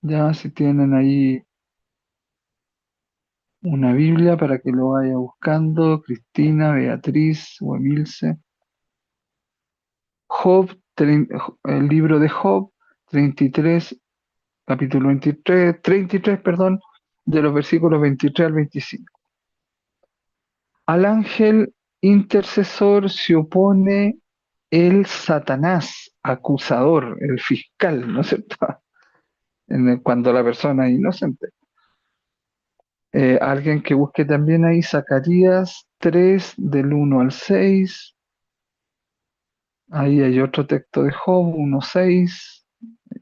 [SPEAKER 1] ya si tienen ahí una Biblia para que lo vaya buscando, Cristina, Beatriz o Emilce. Job, el libro de Job, 33, capítulo 23, 33, perdón, de los versículos 23 al 25. Al ángel intercesor se opone el Satanás acusador, el fiscal, ¿no es cierto? Cuando la persona es inocente. Alguien que busque también ahí Zacarías 3 del 1 al 6. Ahí hay otro texto de Job 1:6,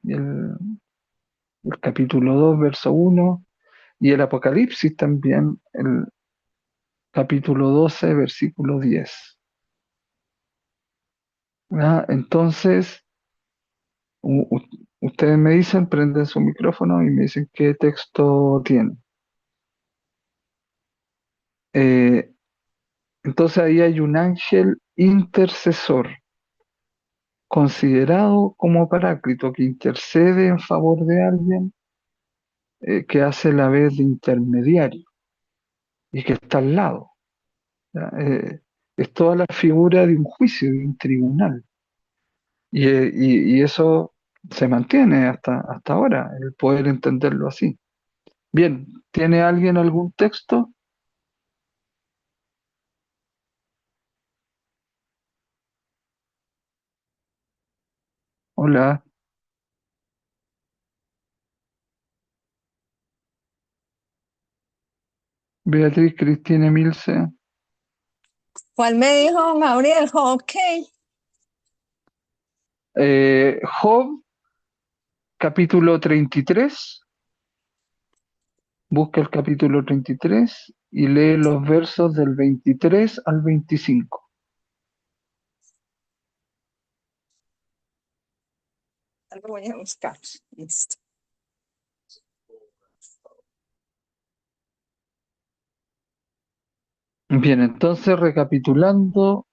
[SPEAKER 1] y el capítulo 2 verso 1, y el Apocalipsis también, el capítulo 12 versículo 10. ¿Ya? Entonces, ustedes me dicen, prenden su micrófono y me dicen qué texto tienen. Eh, entonces ahí hay un ángel intercesor, considerado como paráclito, que intercede en favor de alguien, que hace la vez de intermediario y que está al lado. ¿Ya? Es toda la figura de un juicio, de un tribunal. Y eso se mantiene hasta ahora, el poder entenderlo así. Bien, ¿tiene alguien algún texto? Hola, Beatriz, Cristina, Emilce.
[SPEAKER 3] ¿Cuál me dijo Gabriel? Ok.
[SPEAKER 1] Job, capítulo 33. Busca el capítulo 33 y lee los versos del 23 al 25.
[SPEAKER 3] Lo voy a buscar. Listo.
[SPEAKER 1] Bien, entonces recapitulando,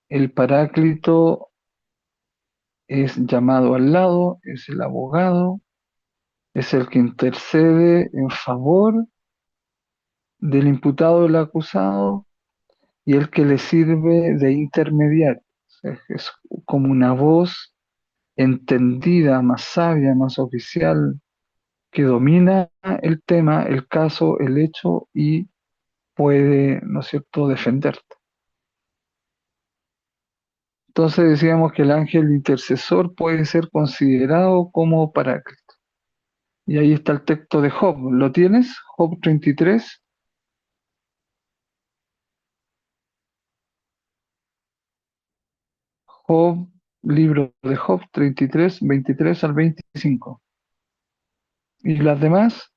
[SPEAKER 1] el Paráclito es llamado al lado, es el abogado, es el que intercede en favor del imputado o del acusado y el que le sirve de intermediario. Es como una voz entendida, más sabia, más oficial, que domina el tema, el caso, el hecho y puede, ¿no es cierto?, defenderte. Entonces decíamos que el ángel intercesor puede ser considerado como paráclito. Y ahí está el texto de Job. ¿Lo tienes? Job 33. Job, libro de Job 33, 23 al 25. ¿Y las demás?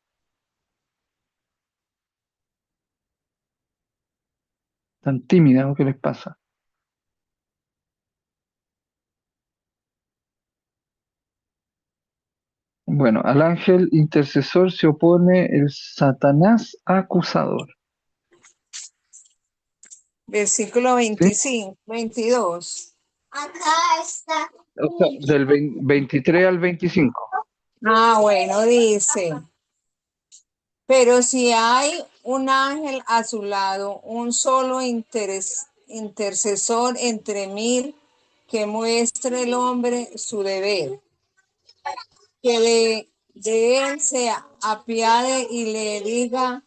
[SPEAKER 1] Tan tímidas, ¿o qué les pasa? Bueno, al ángel intercesor se opone el Satanás acusador.
[SPEAKER 3] Versículo
[SPEAKER 1] ¿Sí?
[SPEAKER 3] 25, 22. Acá está.
[SPEAKER 1] O sea, del 23 al 25.
[SPEAKER 3] Bueno, dice, pero si hay un ángel a su lado, un solo intercesor entre mil, que muestre el hombre su deber, que de él se apiade y le diga,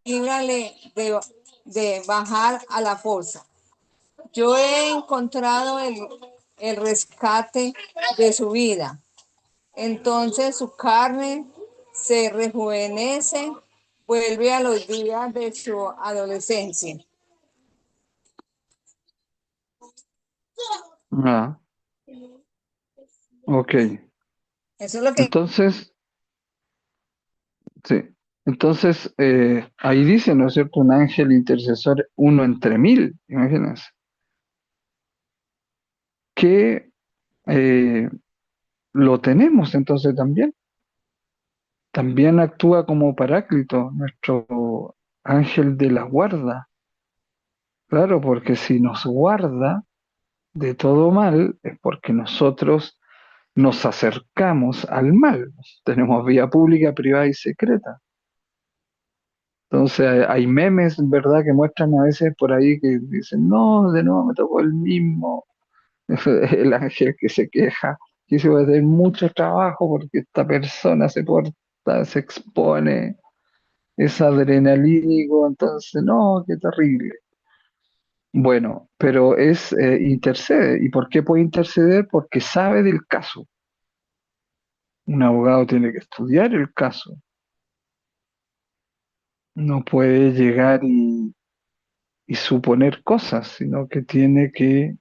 [SPEAKER 3] líbrale de bajar a la fosa. Yo he encontrado el rescate de su vida. Entonces su carne se rejuvenece, vuelve a los días de su adolescencia.
[SPEAKER 1] Ah, ok.
[SPEAKER 3] Eso es lo que...
[SPEAKER 1] Entonces, sí. Entonces, ahí dice, ¿no es cierto? Un ángel intercesor, uno entre mil, imagínense. Que lo tenemos entonces también. También actúa como paráclito, nuestro ángel de la guarda. Claro, porque si nos guarda de todo mal, es porque nosotros nos acercamos al mal. Tenemos vía pública, privada y secreta. Entonces hay memes, ¿verdad?, que muestran a veces por ahí que dicen, no, de nuevo me tocó el mismo, el ángel que se queja, que se va a tener mucho trabajo porque esta persona se porta, se expone, es adrenalínico, entonces, no, qué terrible. Bueno, pero intercede. ¿Y por qué puede interceder? Porque sabe del caso. Un abogado tiene que estudiar el caso. No puede llegar y suponer cosas, sino que tiene que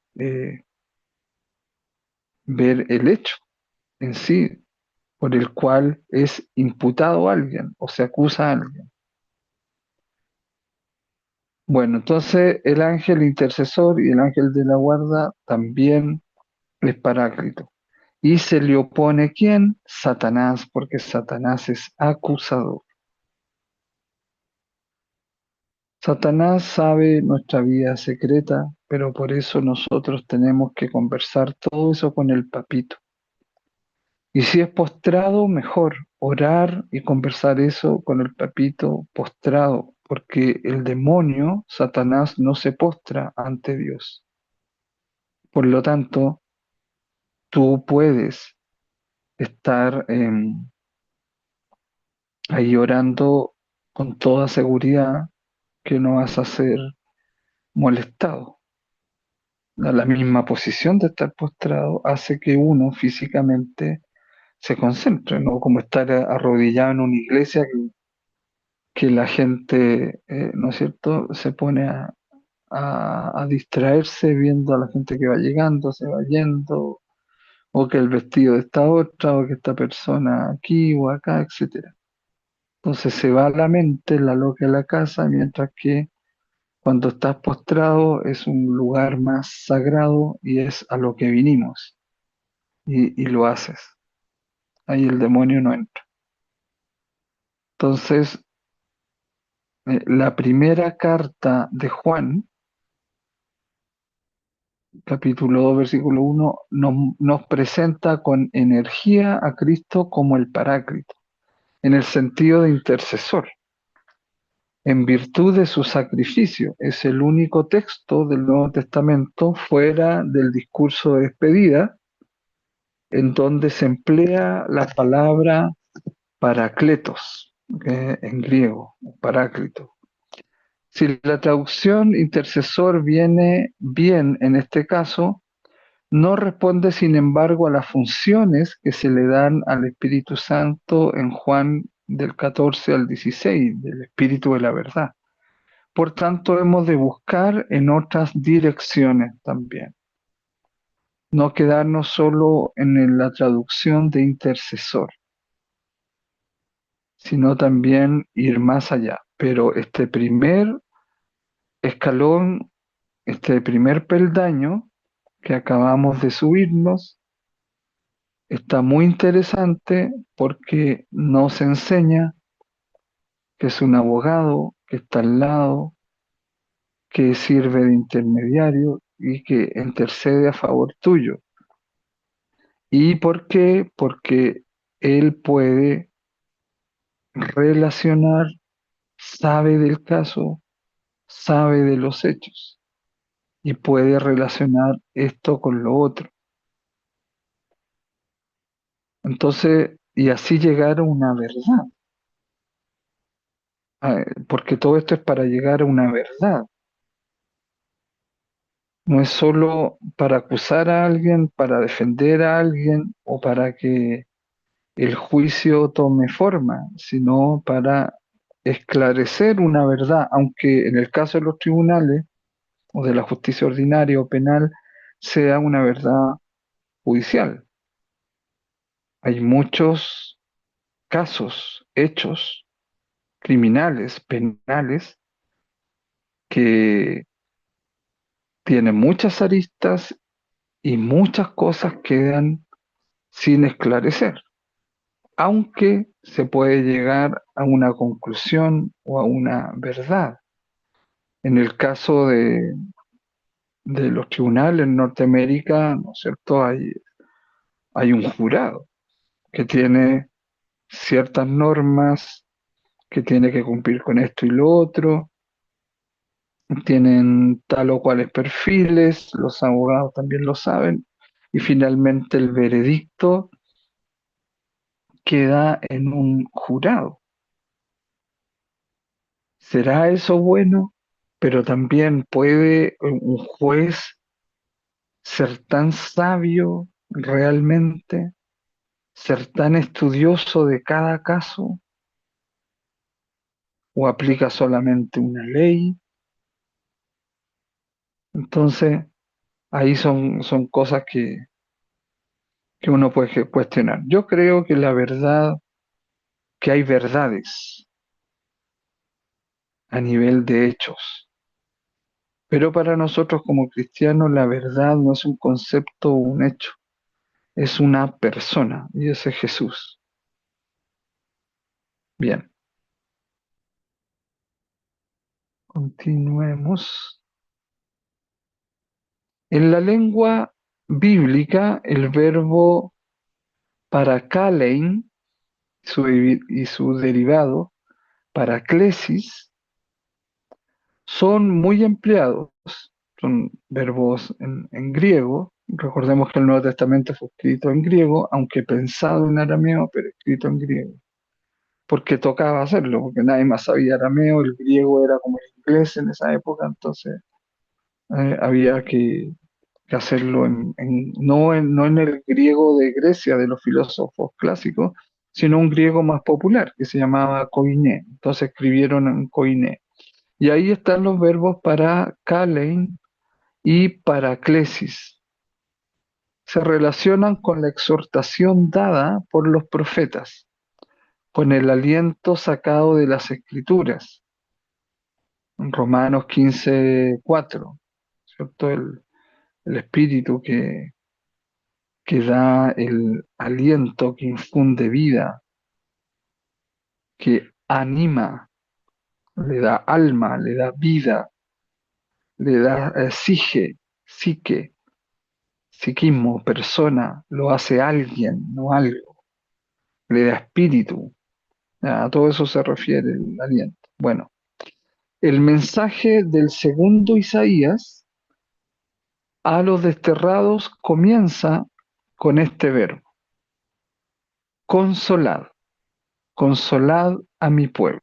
[SPEAKER 1] ver el hecho en sí por el cual es imputado a alguien o se acusa a alguien. Bueno, entonces el ángel intercesor y el ángel de la guarda también es Paráclito. Y se le opone ¿quién? Satanás, porque Satanás es acusador. Satanás sabe nuestra vida secreta, pero por eso nosotros tenemos que conversar todo eso con el papito. Y si es postrado, mejor orar y conversar eso con el papito postrado, porque el demonio, Satanás, no se postra ante Dios. Por lo tanto, tú puedes estar ahí orando con toda seguridad que no vas a ser molestado. La misma posición de estar postrado hace que uno físicamente se concentre, ¿no? Como estar arrodillado en una iglesia que la gente, ¿no es cierto?, se pone a distraerse viendo a la gente que va llegando, se va yendo, o que el vestido de esta otra, o que esta persona aquí o acá, etcétera. Entonces se va la mente, la loca de la casa, mientras que cuando estás postrado es un lugar más sagrado y es a lo que vinimos y lo haces. Ahí el demonio no entra. Entonces, la primera carta de Juan, capítulo 2 versículo 1, nos presenta con energía a Cristo como el Paráclito, en el sentido de intercesor, en virtud de su sacrificio. Es el único texto del Nuevo Testamento fuera del discurso de despedida en donde se emplea la palabra parakletos, en griego, paráclito. Si la traducción intercesor viene bien en este caso, no responde, sin embargo, a las funciones que se le dan al Espíritu Santo en Juan del 14 al 16, del Espíritu de la verdad. Por tanto, hemos de buscar en otras direcciones también. No quedarnos solo en la traducción de intercesor, sino también ir más allá. Pero este primer escalón, este primer peldaño que acabamos de subirnos, está muy interesante porque nos enseña que es un abogado que está al lado, que sirve de intermediario y que intercede a favor tuyo. ¿Y por qué? Porque él puede relacionar, sabe del caso, sabe de los hechos y puede relacionar esto con lo otro. Entonces, y así llegar a una verdad, porque todo esto es para llegar a una verdad. No es solo para acusar a alguien, para defender a alguien o para que el juicio tome forma, sino para esclarecer una verdad, aunque en el caso de los tribunales o de la justicia ordinaria o penal sea una verdad judicial. Hay muchos casos, hechos criminales, penales, que tienen muchas aristas y muchas cosas quedan sin esclarecer, aunque se puede llegar a una conclusión o a una verdad. En el caso de los tribunales en Norteamérica, ¿no es cierto? Hay un jurado que tiene ciertas normas que tiene que cumplir con esto y lo otro, tienen tal o cuales perfiles, los abogados también lo saben, y finalmente el veredicto queda en un jurado. ¿Será eso bueno? Pero también puede un juez ser tan sabio realmente, ser tan estudioso de cada caso, o aplica solamente una ley. Entonces, ahí son cosas que uno puede cuestionar. Yo creo que la verdad, que hay verdades a nivel de hechos, pero para nosotros como cristianos la verdad no es un concepto o un hecho, es una persona, y ese es Jesús. Bien, continuemos. En la lengua bíblica, el verbo parakalein y su derivado, paraklesis, son muy empleados. Son verbos en griego. Recordemos que el Nuevo Testamento fue escrito en griego, aunque pensado en arameo, pero escrito en griego. Porque tocaba hacerlo, porque nadie más sabía arameo, el griego era como el inglés en esa época, entonces había que hacerlo no en el griego de Grecia, de los filósofos clásicos, sino un griego más popular, que se llamaba koiné. Entonces escribieron en koiné. Y ahí están los verbos para kalein y paraklesis. Se relacionan con la exhortación dada por los profetas, con el aliento sacado de las escrituras. En Romanos 15:4, ¿cierto? El espíritu que da el aliento, que infunde vida, que anima, le da alma, le da vida, le da psique, psiquismo, persona, lo hace alguien, no algo, le da espíritu. A todo eso se refiere el aliento. Bueno, el mensaje del segundo Isaías a los desterrados comienza con este verbo: consolad, consolad a mi pueblo.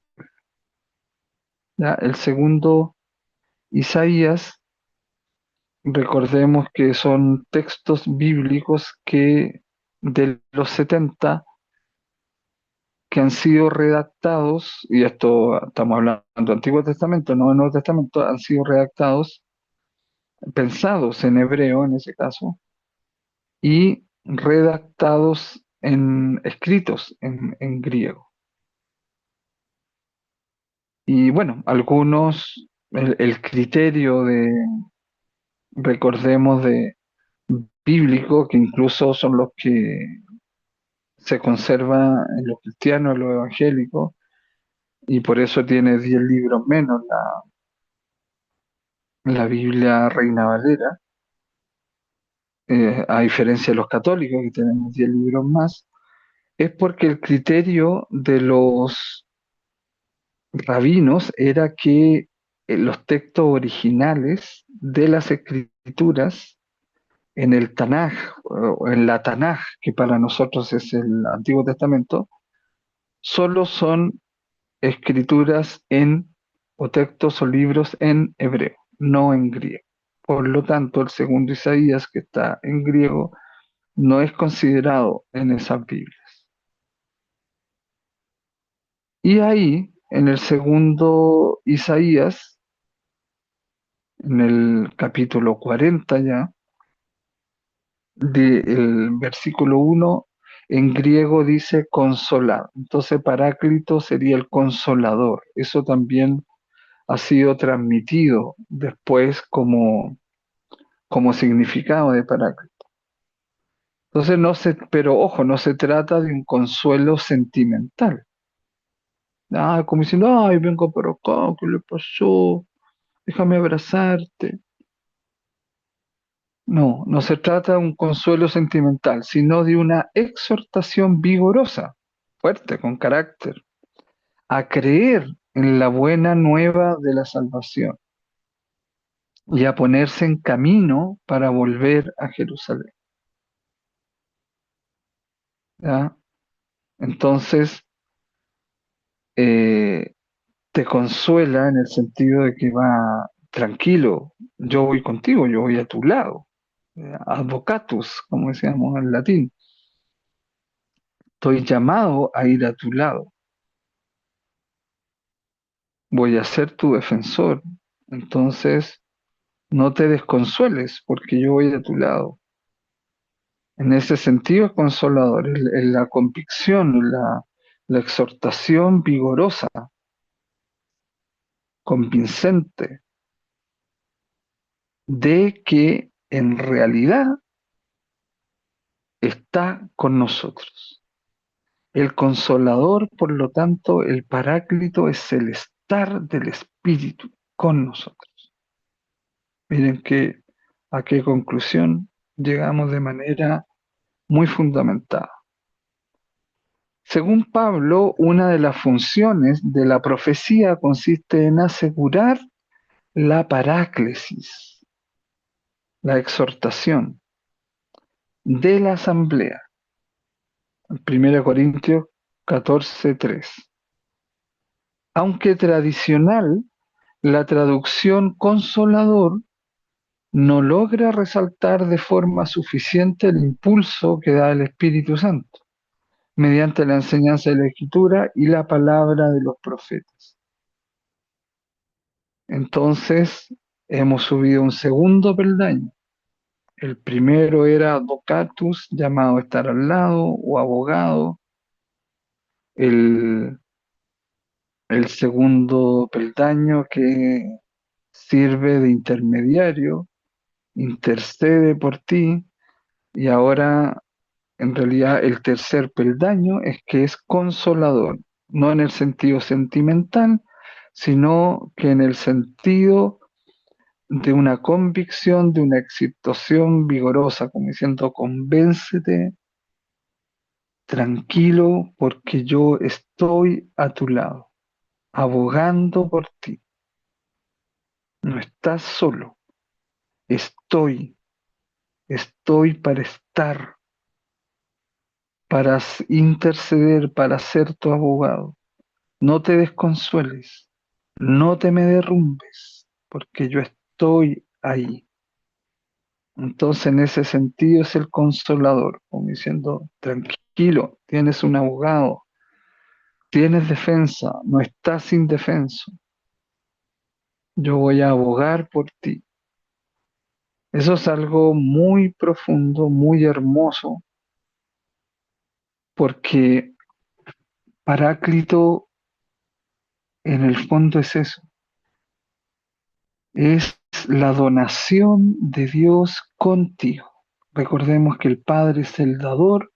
[SPEAKER 1] ¿Ya? El segundo Isaías, recordemos que son textos bíblicos que de los 70 que han sido redactados, y esto estamos hablando del Antiguo Testamento, no del Nuevo Testamento, han sido redactados, pensados en hebreo en ese caso, y redactados escritos en griego. Y bueno, algunos, el criterio recordemos, de bíblico, que incluso son los que se conserva en los cristianos, en los evangélicos, y por eso tiene 10 libros menos la Biblia Reina Valera, a diferencia de los católicos que tenemos 10 libros más, es porque el criterio de los rabinos era que los textos originales de las escrituras en el Tanaj o en la Tanaj, que para nosotros es el Antiguo Testamento, solo son escrituras o textos o libros en hebreo, no en griego. Por lo tanto, el segundo Isaías, que está en griego, no es considerado en esas Biblias. Y ahí, en el segundo Isaías, en el capítulo 40 ya, del versículo 1, en griego dice consolado. Entonces, Paráclito sería el consolador. Eso también ha sido transmitido después como significado de Paráclito. Entonces, pero ojo, no se trata de un consuelo sentimental. Como diciendo, ay, vengo por acá, ¿qué le pasó? Déjame abrazarte. No, no se trata de un consuelo sentimental, sino de una exhortación vigorosa, fuerte, con carácter, a creer en la buena nueva de la salvación y a ponerse en camino para volver a Jerusalén. ¿Ya? Entonces, eh, te consuela en el sentido de que va tranquilo, yo voy contigo, yo voy a tu lado, advocatus, como decíamos en latín, estoy llamado a ir a tu lado, voy a ser tu defensor, entonces no te desconsueles porque yo voy a tu lado. En ese sentido es consolador, es la convicción, la exhortación vigorosa, convincente, de que en realidad está con nosotros. El consolador, por lo tanto, el paráclito es el estar del Espíritu con nosotros. Miren a qué conclusión llegamos de manera muy fundamentada. Según Pablo, una de las funciones de la profecía consiste en asegurar la paráclesis, la exhortación de la asamblea. 1 Corintios 14:3. Aunque tradicional, la traducción consolador no logra resaltar de forma suficiente el impulso que da el Espíritu Santo mediante la enseñanza de la Escritura y la palabra de los profetas. Entonces, hemos subido un segundo peldaño. El primero era advocatus, llamado a estar al lado, o abogado. El, el segundo peldaño que sirve de intermediario, intercede por ti, y ahora en realidad el tercer peldaño es que es consolador, no en el sentido sentimental, sino que en el sentido de una convicción, de una excitación vigorosa, como diciendo, convéncete, tranquilo, porque yo estoy a tu lado, abogando por ti. No estás solo, estoy, estoy para estar, para interceder, para ser tu abogado. No te desconsueles, no te me derrumbes, porque yo estoy ahí. Entonces, en ese sentido es el consolador, como diciendo, tranquilo, tienes un abogado, tienes defensa, no estás indefenso, yo voy a abogar por ti. Eso es algo muy profundo, muy hermoso, porque Paráclito en el fondo es eso, es la donación de Dios contigo. Recordemos que el Padre es el dador,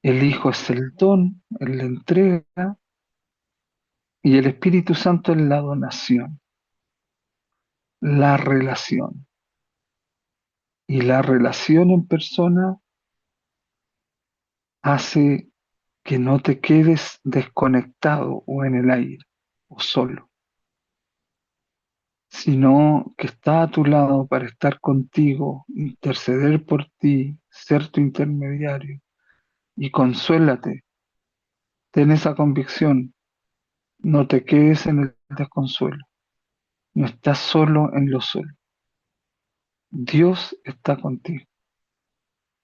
[SPEAKER 1] el Hijo es el don, Él la entrega, y el Espíritu Santo es la donación, la relación. Y la relación en persona hace que no te quedes desconectado o en el aire o solo, sino que está a tu lado para estar contigo, interceder por ti, ser tu intermediario. Y consuélate, ten esa convicción, no te quedes en el desconsuelo, no estás solo en lo solo. Dios está contigo.